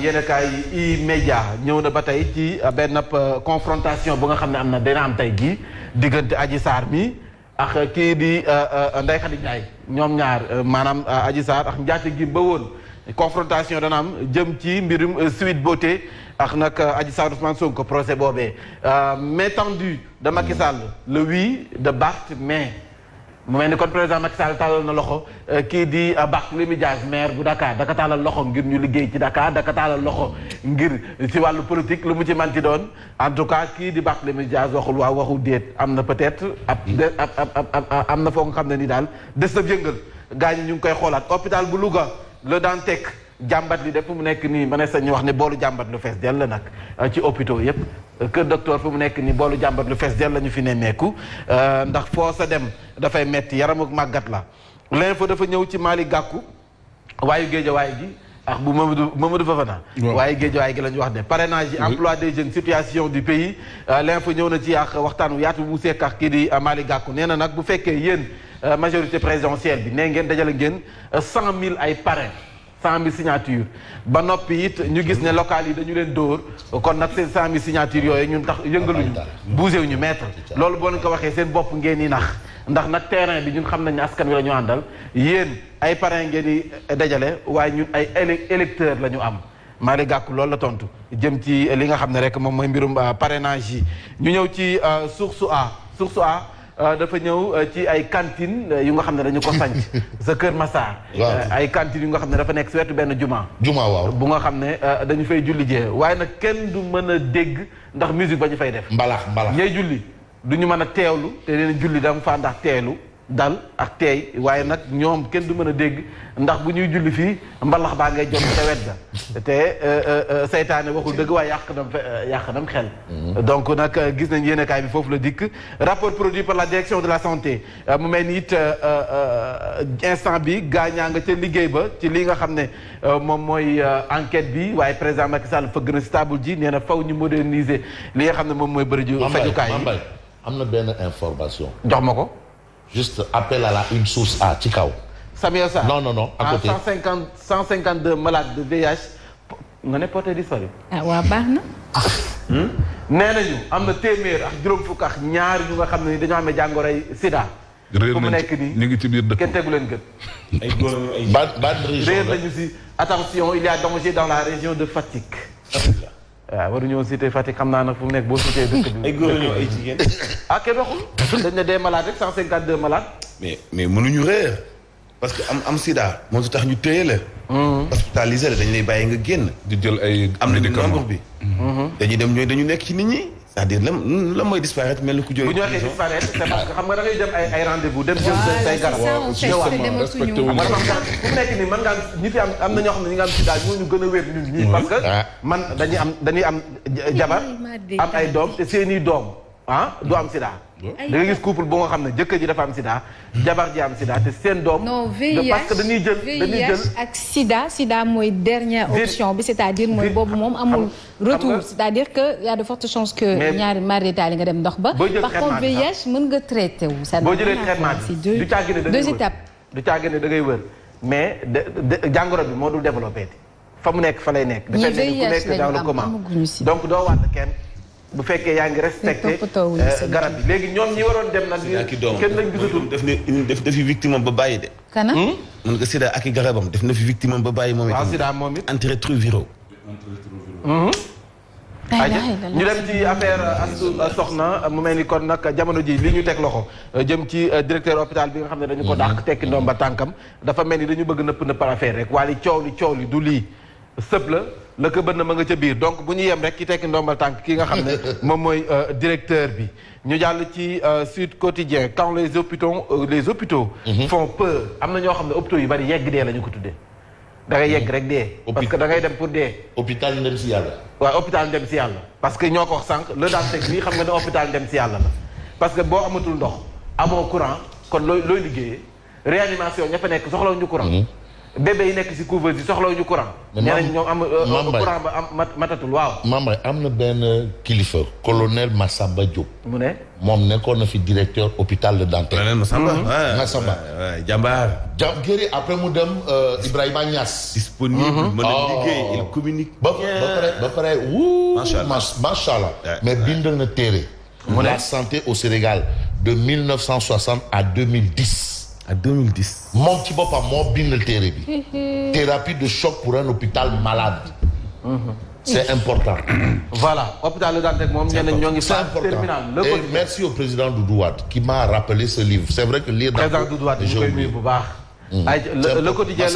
yenn kaay yi média ñëw na ba tey ci benn confrontation bu nga xam ne am na dina am tey jii diggante Adji Sarr mi ak kii di Ndeye Khady Ndiaye ñoom ñaar maanaam Adji Sarr ak njaate gi ba woon confrontation dana am jëm ci mbirum Sweet Beauté ak nag Adji Sarr Ousmane Sonko procès boobee main tendue de Macky Sall le 8 de mai mu mel ni kon président Macky Sall tàllal na loxo kii di Barthélémy Dias maire bu Dakar daka tàllal loxo ngir ñu liggéey ci Dakar daka tàllal loxo ngir ci wàllu politique lu mu ci manti doon en tout cas kii di Barthélémy Dias waxul waaw waxul déet am na peut-être am na foo nga xam ne ni daal des na yëngal gars ñi ñu ngi koy xoolaat hôpital bu Louga le Dantec jàmbat li de fu mu nekk nii ma ne sañ wax ne boolu jàmbat lu fees dell la nag ci hôpitaux yëpp kër docteur fu mu nekk nii boolu jàmbat lu fees dell la ñu fi nemmeeku ndax foo sa dem dafay metti yaram ak màggat la l'info dafa ñëw ci Malick Gakou waayu Guédiawaye gi ak bu Mamadou Fofana waaye Guédiawaye gi la ñu wax ne parrainage yi emploi des jeunes situation du pays l'info ñëw na ci ak waxtaan wu yaatu bu mu sekk ak kii di Malick Gakou nee na nag bu fekkee yéen majorité présidentielle bi nee ngeen dajale ngeen 100 000 ay parrain 100 000 signatures ba noppi it ñu gis ne local yi dañu leen dóor kon nag seen 100 000 signatures yooyu ñun tax yëngaluñu bougé wuñu maître loolu boo leen ko waxee seen bopp ngeen di nax ndax nag terrain bi ñun xam nañ ne askan wi la ñu àndal yéen ay parrain ngeen di dajale waaye ñun ay électeurs la ñu am Malick Gakou loolu la tontu jëm ci li nga xam ne rek moom mooy mbirum parrainage yi ñu ñëw ci source A dafa ñëw ci ay cantines yu nga xam ne dañu ko sanc sa Kër Massar ay cantines yu nga xam ne dafa nekk si wetu benn juma waaw bu nga xam ne dañu fay julli jee waaye nag kenn du mën a dégg ndax musique ba ñu fay def mbalax ñay julli du ñu mën a teewlu te leen julli dama faa ndax teelu dal ak teey waaye nag ñoom kenn du mën a dégg ndax bu ñuy julli fii mbalax baa ngay jot ca wet ga te seytaane waxul dëgg waaye yàq nam xel donc nag gis nañ yéenekaay bi foofu la dikk rapport produit par la direction de la santé mu mel ni it instant bi gaañaa nga ca liggéey ba ci li nga xam ne moom mooy enquête bi waaye président Macky Sall fëgg na si table ji nee na faw ñu moderniser li nga xam ne moom mooy bëri ju fajukaay yi am na benn information jox ma ko juste appel à une source A ci kaw. Samuel Sarr non à côté 152 malades de VIH nga ne porté disparu. waaw baax na. nee nañu am na téeméer ak juróom fukk ak ñaar ñu nga xam ne dañoo amee jàngoroy Sida. réer fu mu nekk nii ñu ngi ci biir dëkk kenn tegu leen gën. ay góor ay ban région réer nañu si attention il y a danger dans la région de Fatick. waaw waruñoo cité Fatick xam naa nag fu mu nekk boo cité dëkk bi. ay góor ñoo ay jigéen. kenn waxul. dañ ne des malades rek 152 malades. mais mënuñu réer parce que am Sida moo tax ñu téye la. hospitalisé la dañ lay bàyyi nga génn. di jël ay am nañu nombre bi. dañuy dem dañu nekk ci nit ñi. c'est-à-dire lan mooy disparaître mel ni ku jógee. bu ñu waxee disparaître c'est parce que xam nga da ngay dem ay rendez-vous dem jël say garab. respecté wuñu man fu mu nekk nii mën ngaa ñi fi am na ñoo xam ne ñi nga am Sida ñoo ñu gën a wér ñun ñii parce que man dañuy am jabar am ay doom te seeni doom du am Sida. da nga gis couple bu nga xam ne jëkkër ji dafa am Sida jabar ji am Sida te seen doom. non VIH parce que dañuy jël ak Sida mooy dernière option bi c'est-à-dire mooy boobu moom amul retour c'est-à-dire que y a de fortes chances que ñaari mari taali nga dem ndox ba. par contre VIH mën nga traité wu. boo jëlee traitement bi du caagi ne da ngay wër deux étapes. du caagi ne da ngay wër mais jàngoro bi moo dul développé fa mu nekk fa lay nekk. ñii dafay nekk ku nekk dans le coma donc doo wàll kenn. bu fekkee yaa ngi respecté garab bi léegi ñoom ñi waroon dem nag. kenn lañ gisatul def na fi victime ba bàyyi de. kana. mën nga Sida ak i garabam def na fi victime ba bàyyi moom it. waaw Sida moom it. antirétroviraux. ñu dem ci affaire Astou Sokhna mu mel ni kon nag jamono ji li ñu teg loxo jëm ci directeur hôpital bi nga xam ne dañu ko dàq tekki ndomba tànkam dafa mel ni dañu bëgg nëpp affaire rek waaye coow li du lii sëb la ko bënn ma nga ca biir donc bu ñu yem rek ki tekki ndombal tànk ki nga xam ne moom mooy directeur bi ñu jàll ci Sud Quotidien quand les hôpitaux font peur am na ñoo xam ne hôpitaux yu bari yegg dee la ñu ko tuddee da ngay yegg rek dee parce que da ngay dem pour dee hôpital ndem si yàlla waaw hôpital ndem si yàlla parce que ñoo ko wax sànq le Dantec bii xam nga ne hôpital ndem si yàlla la parce que boo amatul ndox amoo courant kon looy liggéeyee réanimation ña fa nekk soxlawuñu courant bébé yi nekk ci couveuse yi soxlawuñu courant. nee nañ ñoom am courant ba am matatul waaw. Mambay am na benn kilifa colonel Massamba Diop. mu ne. moom nekkoon na fi directeur hôpital de Dantec. colonel Massamba. Massamba. jàmbaar. Guéri après mu dem Ibrahima Niass. disponible mën a liggéey il communique. ba pare wuu. macha allah mais bindal na téere. la santé au Sénégal de 1960 à 2010. à 2010. moom ci boppam moo bindal téere bi. thérapie de choc pour un hôpital malade. c'est important. voilà hôpital Le Dantec moom ñeneen ñoo ngi. c'est important et merci au président Doudou Wade qui m'a rappelé ce livre c'est vrai que lire. président Doudou Wade ñu koy nuyu bu baax. ay le quotidien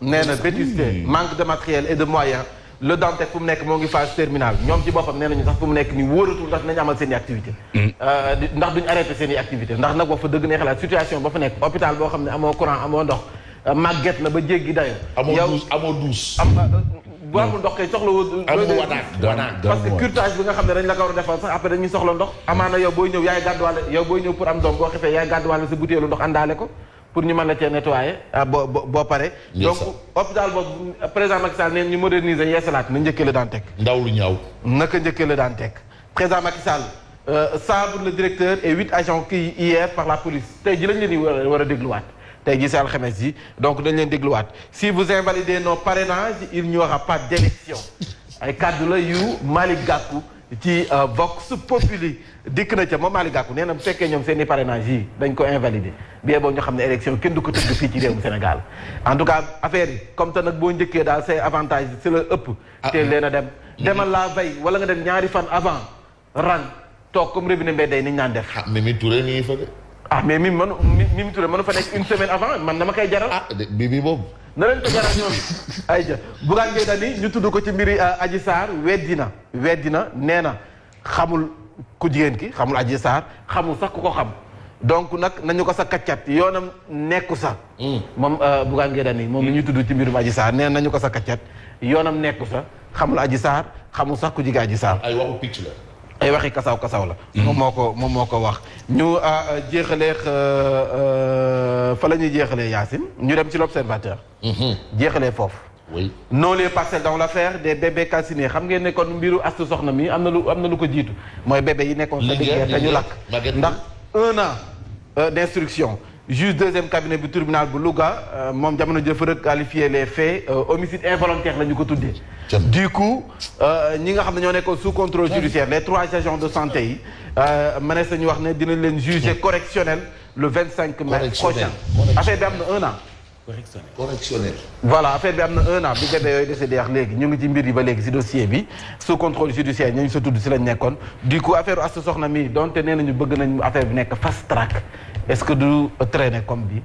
nee na vétusté manque de matériel et de moyens. Le Dantec fu mu nekk moo ngi phase terminale ñoom ci boppam nee nañu sax fu mu nekk nii wóoratul ndax dinañ amal seen i activité ndax duñ arrêté seen i activité ndax nag wax fa dëgg ne xalaat situation ba fa nekk hôpital boo xam ne amoo courant amoo ndox màgget la ba jéggi dayo amoo douche bu amul ndox kay soxla woo wanaag parce que curtage bi nga xam ne dañ la ko war a defal sax après dañuy soxla ndox amaana yow booy ñëw yaay gàdduwaale yow booy ñëw pour am doom boo xefee yaay gàdduwaale sa butéelu ndox àndaale ko pour ñu mën la cee nettoyer boo pare donc hôpital boobu président Macky Sall neen ñu moderniser yeesalaat na njëkkee la daan teg ndaw lu ñaaw naka njëkkee la daan teg président Macky Sall sabre le directeur et 8 agents qui hier par la police tey ji lañ leen di war a dégluwaat tey jii si alxames yi donc dañ leen dégluwaat si vous invalidez nos parrainages il n'y aura pas d'élection ay kàddu la yu Malick Gakou ci Vox Populi dikk na ca moom Malick Gakou nee na bu fekkee ñoom seen i parrainage yi dañ ko invalider bien boo ñu xam ne élection kenn du ko tëgg fii ci réewum Sénégal en tout cas affaire yi comme te nag boo njëkkee daal say avantage si la ëpp teel leen a dem demal la veille wala nga dem ñaari fan avant rang toog comme robinet mbedd day niñ naan def Mimi Touré nii fa de mais Mimi Touré mënu fa nekk une semaine avant man dama koy jaral bi boobu na leen ko jaral ñoom ay ja Bougane Gueye Dany ñu tudd ko ci mbiri Adji Sarr weddina nee na xamul ku jigéen ki xamul Adji Sarr xamul sax ku ko xam donc nag nañu ko sa kaccat yoonam nekku sa moom Bougane Gueye Dany moom mi ñu tudd ci mbirum Adji Sarr nee na nañu ko sa kaccat yoonam nekku sa xamul Adji Sarr xamul sax ku jigéen Adji Sarr ay waxu picc la ay waxi kasaw la moom moo ko wax ñu jeexaleex fa la ñuy jeexalee Yacine ñu dem ci l'Observateur jeexalee foofu oui non les parcelles dans l'affaire des bébés calcinés xam ngeen ne kon mbiru Astou Sokhna mi am na lu ko jiitu mooy bébé yi nekkoon sa diggeer te ñu lakk ndax 1 an d'instruction juge deuxième cabinet bu tribunal bu Louga moom jamono jëf requalifier les faits homicide involontaire la ñu ko tuddee du coup ñi nga xam ne ñoo nekkoon sous contrôle judiciaire les 3 agents de santé yi mënees nañu wax ne dinañ leen juger correctionnel le 25 mai prochain affaire bi am na 1 an correctionnel voilà affaire bi am na 1 an bi bébé yooyu décédé wax léegi ñu ngi ci mbir yi ba léegi si dossier bi sous contrôle judiciaire ñooñu sa tudd si lañ nekkoon du coup affaire Astou Sokhna mi donte nee nañu bëgg nañ affaire bi nekk fast track est-ce que du traîner comme bi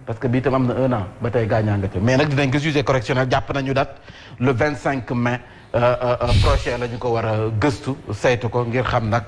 parce que bii tam am na 1 an ba tey gaañaa nga ca mais nag dinañ ko juger correctionnel jàpp nañu date le 25 mai prochain la ñu ko war a gëstu saytu ko ngir xam nag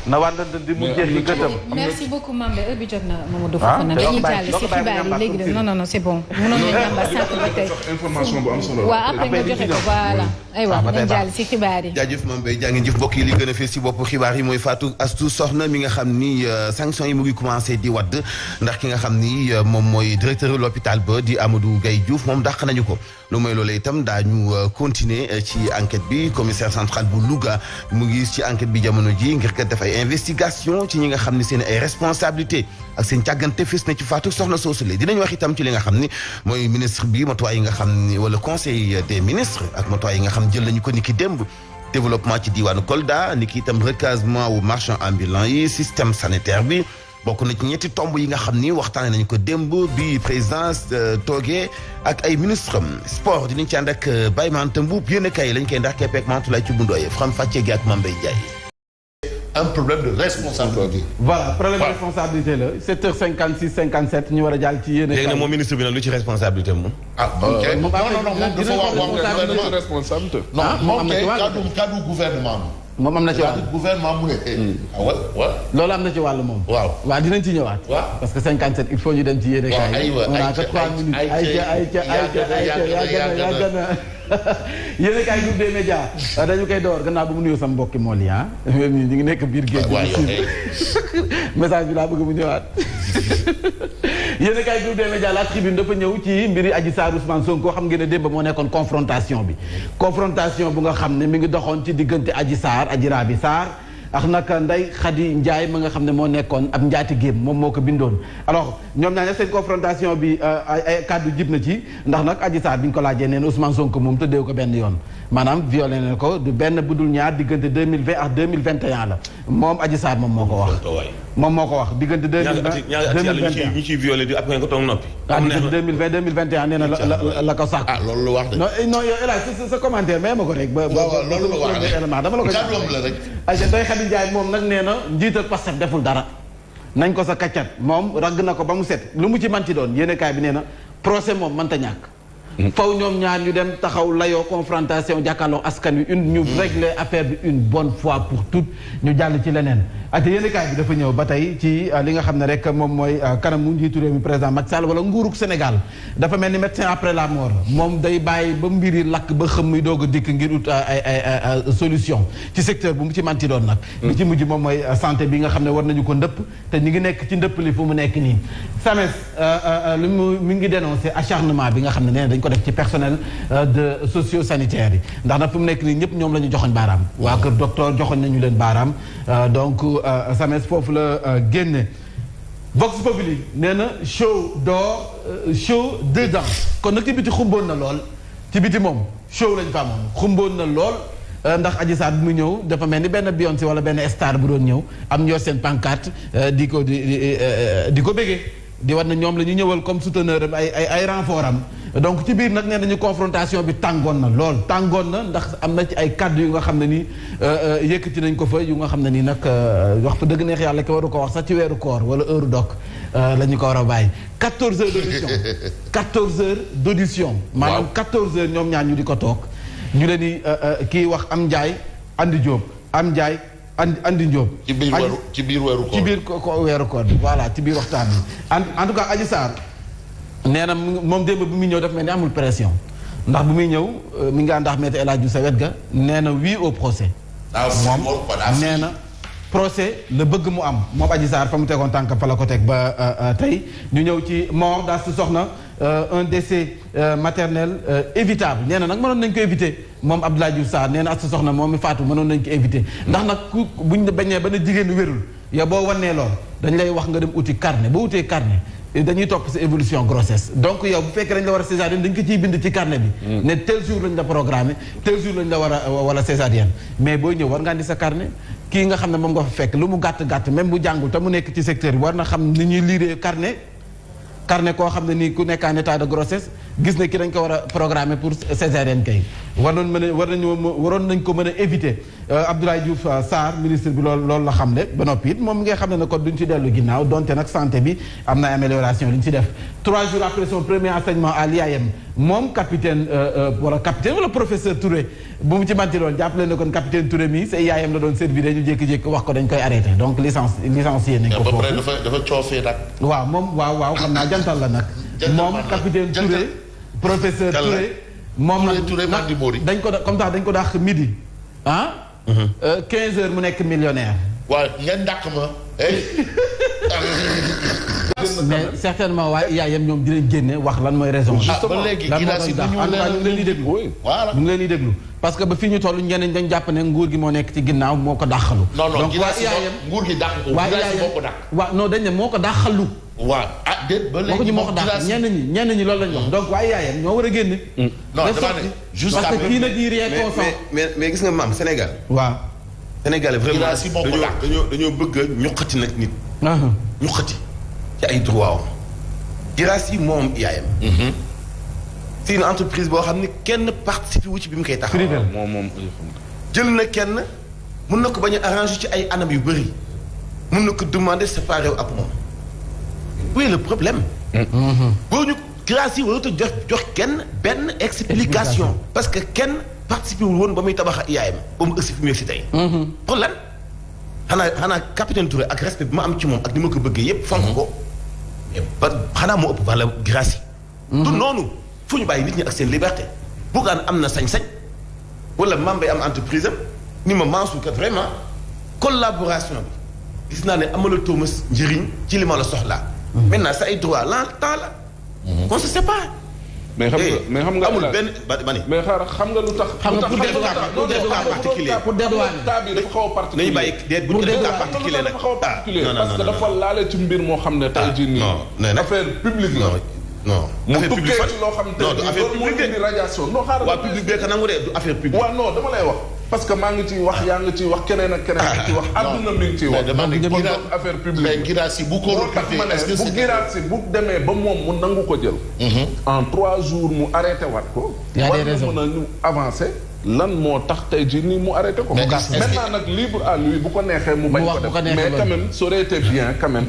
na wàllante di mu jël li gëtam. merci beaucoup Mame heure bi jot na Mamadou Fofana dañuy jàll si xibaar yi léegi de non c'est bon. mënoon nañu ñamba sànq ba tey information bu am solo. waaw après nga joxe ko voilà. aywa nañ jàll si xibaar yi. jaajëf Mame Mbaye jaa ngeen jëf mbokk yi li gën a fees si bopp xibaar yi mooy Fatou Astou Sokhna mi nga xam ni sanction yi mu ngi commencé di wadd ndax ki nga xam ni moom mooy directeur l'hôpital ba di Amadou Gaye Diouf moom dàq nañu ko lu mooy loolee itam daañu continuer ci enquête bi commissaire central bu Louga mu ngi ci enquête bi jamono ji ngir kat def ay investigation ci ñi nga xam ne seen ay responsabilité ak seen càggante fis na ci Fatou Sokhna soosule dinañ wax itam ci li nga xam ni mooy ministre bi matuwaay yi nga xam ni wala conseil des ministres ak matuwaay yi nga xam jël nañu ko ni ki démb développement ci diwaanu Kolda ni ki itam recasement wu marchand ambulant yi système sanitaire bi bokk na ci ñetti tomb yi nga xam ni waxtaane nañu ko démb bi présidence toogee ak ay ministre am sport dinañ ci ànd ak Baye Mante Mbuub yéen kay lañ koy ndax keppeek Mantoulaye ci bundooye Fram Fàcce gi ak Mame Mbaye Ndiaye un problème de responsabilité. voilà problème de responsabilité la 7h56 57 ñu war a jàll ci yéen. léegi nag moom ministre bi nag lu ci responsabilité moom. ok non dafa wax responsabilité. non moom kay kaddu gouvernement moom am na ci wàll gouvernement mu ne. waaw loolu am na ci wàll moom. waaw dinañ ci ñëwaat. waaw parce que 57 il faut ñu dem ci yéen a kaay. aywa on a que 3 minutes. yéen a kaay groupe des médias dañu koy door gannaaw bu mu nuyoo sama mbokki mool yi ñu ngi nekk biir géej gi. message bi laa bëgg mu ñëwaat. yéen a kaay groupe des médias la tribune dafa ñëw ci mbiri Adji Sarr Ousmane Sonko xam ngeen ne démb moo nekkoon confrontation bi confrontation bu nga xam ne mi ngi doxoon ci diggante Adji Sarr Adji Raby Sarr ak nag Ndeye Khady Ndiaye ma nga xam ne moo nekkoon ab njaatigéem moom moo ko bindoon alors ñoom ñaa ne seen confrontation bi ay kàddu jib na ci ndax nag Adji Sarr bi ñu ko laajee neen Ousmane Sonko moom tëddee ko benn yoon maanaam violé na ko du benn budul ñaar diggante 2020 ak 2021 la moom Adji Sarr moom moo ko wax moom moo ko wax diggante 2020 ñu ciy violé di après nga toog noppi diggante 2020 2021 nee na la ko sàkk loolu lu wax de non yow El Hadj sa commentaire mais ma ko rek ba loolu lu wax de élément dama la ko rek Ndeye Khady Ndiaye moom nag nee na njiital Pastef deful dara nañ ko sa kaccat moom ragg na ko ba mu set lu mu ci manti doon yéene kaay bi nee na procès moom mënta ñàkk faw ñoom ñaar ñu dem taxaw layoo confrontation jàkkaarloo askan wi ñu régler affaire bi une bonne fois pour toutes ñu jàll ci leneen ate yéenekaay bi dafa ñëw ba tey ci li nga xam ne rek moom mooy kanamu njiitu réew mi président Macky Sall wala nguurug Sénégal dafa mel ni médecin après la mort moom day bàyyi ba mbir yi lakk ba xam muy doog a dikk ngir ut ay solution ci secteur bu mu ci manti doon nag li ci mujj moom mooy santé bi nga xam ne war nañu ko ndëpp te ñu ngi nekk ci ndëpp li fu mu nekk nii SAMES li mi ngi dénoncé acharnement bi nga xam ne nee dañ ko def ci personnel de socio-sanitaire yi ndax nag fu mu nekk nii ñëpp ñoom la ñu joxoñ baaraam waa kër docteur joxoñ nañu leen baaraam donc SAMES foofu la génne Vox Populi nee na show d'or show dedans kon nag ci biti xumboon na lool ci biti moom show lañ fa amoon xumboon na lool ndax Adji Sarr bi mu ñëw dafa mel ni benn Beyoncé wala benn star bu doon ñëw am ñoo seen pancarte di ko béggee di war na ñoom la ñu ñëwal comme souteneur am ay renfort am donc ci biir nag nee nañu confrontation bi tàngoon na lool tàngoon na ndax am na ci ay kàddu yu nga xam ne nii yëkkati nañ ko fa yu nga xam ne nii nag wax fa dëgg neex yàlla ki waru ko wax sax ci weeru koor wala heure dog la ñu ko war a bàyyi 14 heures d'audition 14 heures d'audition maanaam 14 heures ñoom ñaar ñu di ko toog ñu leen di kii wax am Ndiaye Andi Diop am Ndiaye Andi Diop. ci biir weeru koor ci biir weeru koor bi voilà ci biir waxtaan bi en tout cas Adji Sarr nee na moom démb bi muy ñëw daf mel ni amul pression ndax bu muy ñëw mi ngi àndax Maître El Hadji Diouf sa wet ga nee na oui au procès. moom nee na procès la bëgg mu am moom Adji Sarr fa mu tegoon tànk fa la ko teg ba tey ñu ñëw ci mort daa si soxna un décès maternel évitable nee na nag mënoon nañ ko éviter moom Abdoulaye Diouf Sarr nee na as soxna moom mi faatu mënoon nañ ko éviter ndax nag ku buñ bañee ba ne jigéen wérul yow boo wannee lool dañ lay wax nga dem uti carnet ba utee carnet dañuy topp sa évolution grossesse donc yow bu fekkee dañ la war a césarienne dañ ko ciy bind ci carnet bi ne tel jour lañ la programmé tel jour lañ la war a wala césarienne mais booy ñëw war nga andi sa carnet kii nga xam ne moom nga fa fekk lu mu gàtt-gàtt même bu jàngul te mu nekk ci secteur bi war na xam ni ñuy liiree carnet koo xam ne nii ku nekk en état de grossesse gis na ki dañ ko war a programmer pour césarienne kay waroon nañ ko mën a éviter Abdoulaye Diouf Sarr ministre bi loolu la xam ne ba noppi it moom nga xam ne ne kon duñ ci dellu ginnaaw donte nag santé bi am na amélioration li ñu ci def 3 jours après son premier enseignement à l'IAM moom capitaine wala professeur Touré bu mu ci manti loon jàppale ne kon capitaine Touré mi sa IAM la doon servir ñu jékki-jékki wax ko dañ koy arrêté donc licencié nañ ko foofu dafa coofee nag waaw moom waaw xam naa jantal la nag moom capitaine Touré professeur Touré moom nag dañ ko comme ça dañ ko dàq midi 15 heures mu nekk millionnaire waaw ngeen dàq ma mais certainement waa IAM ñoom dinañ génne wax lan mooy raison ba léegi lan moo doon dàq en tout cas ñu ngi leen di déglu ñu ngi leen di déglu parce que ba fii ñu toll ñeneen dañ jàpp ne nguur gi moo nekk ci ginnaaw moo ko dàqalu donc waa IAM nguur gi dàq ko waa IAM moo ko dàq waaw non dañ ne moo ko dàqalu waaw déet ba léegi moo ko dàq ñenn ñi loolu lañ wax donc waa IAM ñoo war a génne non dama ne juste parce que kii nag yi rien consent mais gis nga maam Sénégal waaw Sénégal vraiment dañoo bëgg a ñuqati nag nit ñuqati ci ay droit am Guirassy moom IAM c'est une entreprise boo xam ne kenn participe wu ci bi mu koy taxaw moom jël na kenn mun na ko bañ a arranger ci ay anam yu bëri mun na ko demander séparer ak moom où est le problème boo ñu Guirassy warut a jox kenn benn explication parce que kenn participer wul woon ba muy tabax IAM ba mu ëgsi fi mu yegsi tey pour lan xanaa capitaine Touré ak respect bi ma am ci moom ak ni ma ko bëggee yépp fonk ko ba xanaa moo ëpp wala Guirassy du noonu fu ñu bàyyi nit ñi ak seen liberté Bougane am na sañ-sañ wala Mame Mbaye am entreprise am ni ma Mansour kat vraiment collaboration bi gis naa ne amalatoo ma njëriñ ci li ma la soxlaa maintenant sa ay droit temps la on se sépare mais xam nga amul benn ba ni mais xaaral xam nga lu tax pour des cas particuliers pour dédouaner cas bi dafa xaw a particulier nañu bàyyi déet bu dee cas particulier nag dafa xaw a particulier parce que dafa laale ci mbir moo xam ne tey jii nii affaire publique la non mu tukkee ci loo xam te du affaire publique de radiation non xaaral waa public bi ka nangu de du affaire publique waaw non dama lay wax parce que maa ngi ciy wax yaa ngi ciy wax keneen ak keneen ak ciy wax adduna mi ngi ciy wax affaire publique mais Guirassy bu ko recruté est-ce que bu Guirassy bu demee ba moom mu nangu ko jël en 3 jours mu arrêté waat ko war na mën a ñu avancé lan moo tax tey jii nii mu arrêté ko maintenant nag libre à lui bu ko neexee mu bañ ko def mais quand même ça aurait été bien quand même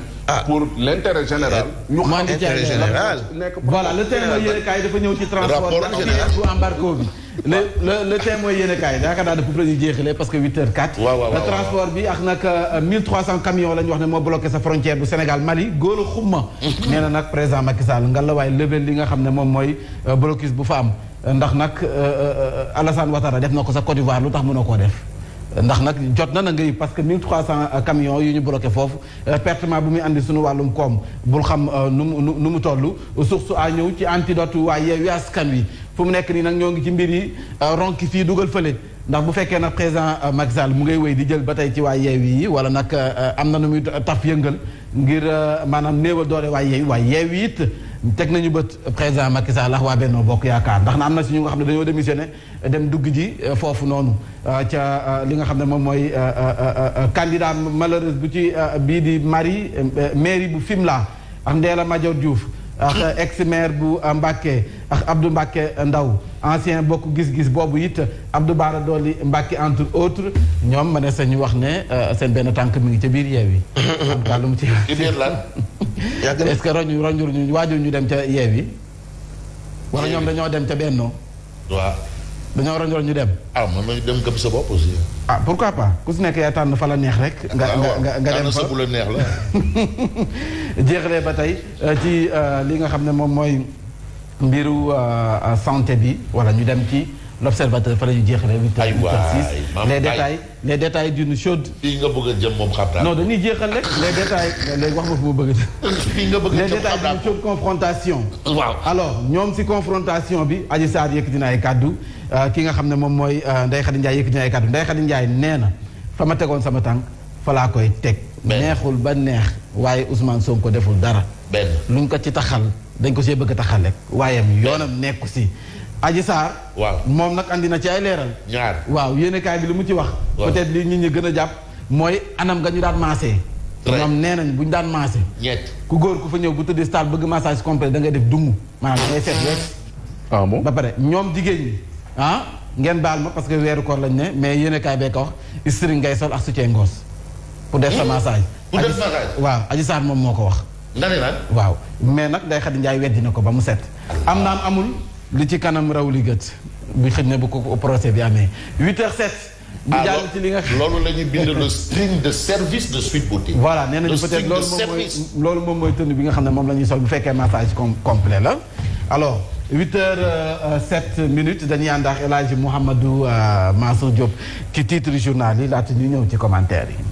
pour l'intérêt général ñu xam intérêt général voilà le terme yéene kaay dafa ñëw ci transport bu embargo bi le témoin yéen a kaay yaakaar naa ne foofu la ñuy jeexalee parce que 8h04. waaw transport bi ak nag 1300 camions la ñu wax ne moo bloqué sa frontière bu Sénégal Mali góor a xumma. nee na nag président Macky Sall nga la waaye level li nga xam ne moom mooy blocus bu fa am ndax nag Alassane Ouattara def na ko sa Côte d'Ivoire lu tax mënoo koo def. ndax nag jot na ngay parce que 1300 camions yu ñu bloqué foofu pertement bu muy andi suñu wàllum koom bul xam nu mu toll source a ñëw ci antidote waaye Yewwi Askan Wi fu mu nekk nii nag ñoo ngi ci mbir yi ronki fii dugal fële ndax bu fekkee nag président Macky Sall mu ngay wéy di jël ba tey ci waa Yewwi yi wala nag am na nu muy taf yëngal ngir maanaam néewal doole waa Yewwi it teg nañu bët président Macky Sall ak waa Benno Bokk Yaakaar ndax na am na si ñu nga xam ne dañoo démissionné dem dugg ji foofu noonu ca li nga xam ne moom mooy candidat malheureuse bu ci bii di mairie bu Fimela ak Ndella Madior Diouf ak ex maire bu Mbacké ak Abdou Mbacké Ndaw ancien bokk gis-gis boobu it Abdou Bara Dolly Mbacké entre autres ñoom ma ne sañu wax ne seen benn tànk mi ngi ca biir Yewwi lu mu ci biir lan est-ce que roñu waajur ñu dem ca Yewwi wala ñoom dañoo dem ca Benno waaw dañoo roñu ñu dem mën nañu dem gëm sa bopp aussi pourquoi pas ku si nekk yaa tànn fa la neex rek nga dem fa bu la neex la jeexalee ba tey ci li nga xam ne moom mooy mbiru santé bi wala ñu dem ci l'observateur fa la ñu jeexalee 8h06 les détails d'une chaude fii nga bëgg a jëm moom xam naa non dañuy jeexal rek les détails léegi wax ma fu ma bëgg a fii nga bëgg a jëm les détails d'une chaude confrontation waaw alors ñoom si confrontation bi Adji Sarr yëkkati na ay kàddu ki nga xam ne moom mooy Ndeye Khady Ndiaye yëkkati na ay kàddu Ndeye Khady Ndiaye nee na fa ma tegoon sama tànk fa laa koy teg neexul ba neex waaye Ousmane Sonko deful dara luñ ko ci taxal dañ ko see bëgg a taxal rek waaye yoonam nekku si Adji Sarr moom nag andi na ci ay leeral waaw yéenekaay bi lu mu ci wax peut-être li nit ñi gën a jàpp mooy anam nga ñu daan maasee ñoom nee nañ bu ñu daan maase ku góor ku fa ñëw bu tëddee stade bëgg massage complet da ngay def dungu maanaam da ngay seet rek ba pare ñoom jigéen ñi ngeen baal ma parce que weeru koor lañ ne mais yéenekaay bee ko wax string ngay sol ak soutien ngoos pour def sa massage waaw Adji Sarr moom moo ko wax nga ne lan waaw mais nag Ndeye Khady Ndiaye weddi na ko ba mu set am naam amul li ci kanam raw li gët bi xëj na bu ko procès bi amee 8h07 bu jàll ci li nga loolu la ñuy bind le string de service de Sweet Beauté voilà nee nañu peut-être loolu moom mooy tenue bi nga xam ne moom la ñuy sol bu fekkee massage complet la alors 8h07 dañuy ànd ak El Hadji Mouhamadou Mansour Diop ci titre journal yi laata ñu ñëw ci commentaire yi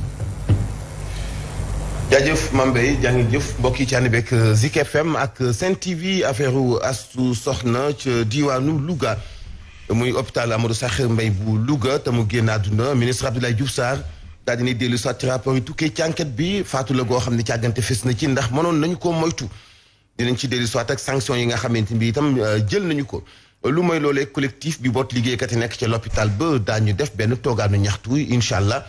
jaajëf Mambey jaa ngi jëf mbokk yi ci ànd beeg Zik FM ak Sen TV affaire Astu Soxna ca diwaanu Louga muy hôpital Amadou Sakhir Mbaye bu Louga te mu génn àdduna ministre Abdoulaye Diouf Sarr daal di ne dellu soit ci rapport yi tukkee ci enquête bi faatu la goo xam ne càggante fes na ci ndax mënoon nañu ko moytu dinañ ci dellu soit ak sanction yi nga xamante bi itam jël nañu ko lu mooy loolee collectif bi boot liggéeykat yi nekk ca l'hôpital ba daañu def benn toogaanu ñaxtu incha allah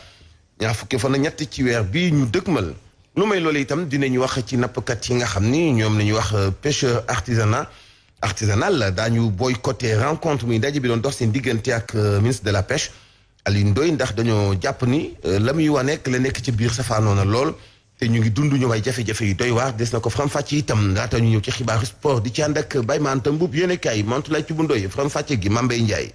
ñaar fukki fan ak ñett ci weer bi ñu dëgmal lu may loolu itam dinañu wax ci nappkat yi nga xam ni ñoom la ñuy wax pêcheur artisanal daañu boycotté rencontre muy ndaje bi doon dox seen diggante ak ministre de la pêche Alioune Ndoye ndax dañoo jàpp ni la muy waneek la nekk ci biir safaanoo na lool te ñu ngi dund ñu ay jafe-jafe yu doy waar des na ko faram-fàcce itam laata ñu ñëw ci xibaaru sport di ci ànd ak Baye Mante Mbuub yéen a kaay Mantoulaye Thioub Ndoye faram-fàcce gi Mambey Ndiaye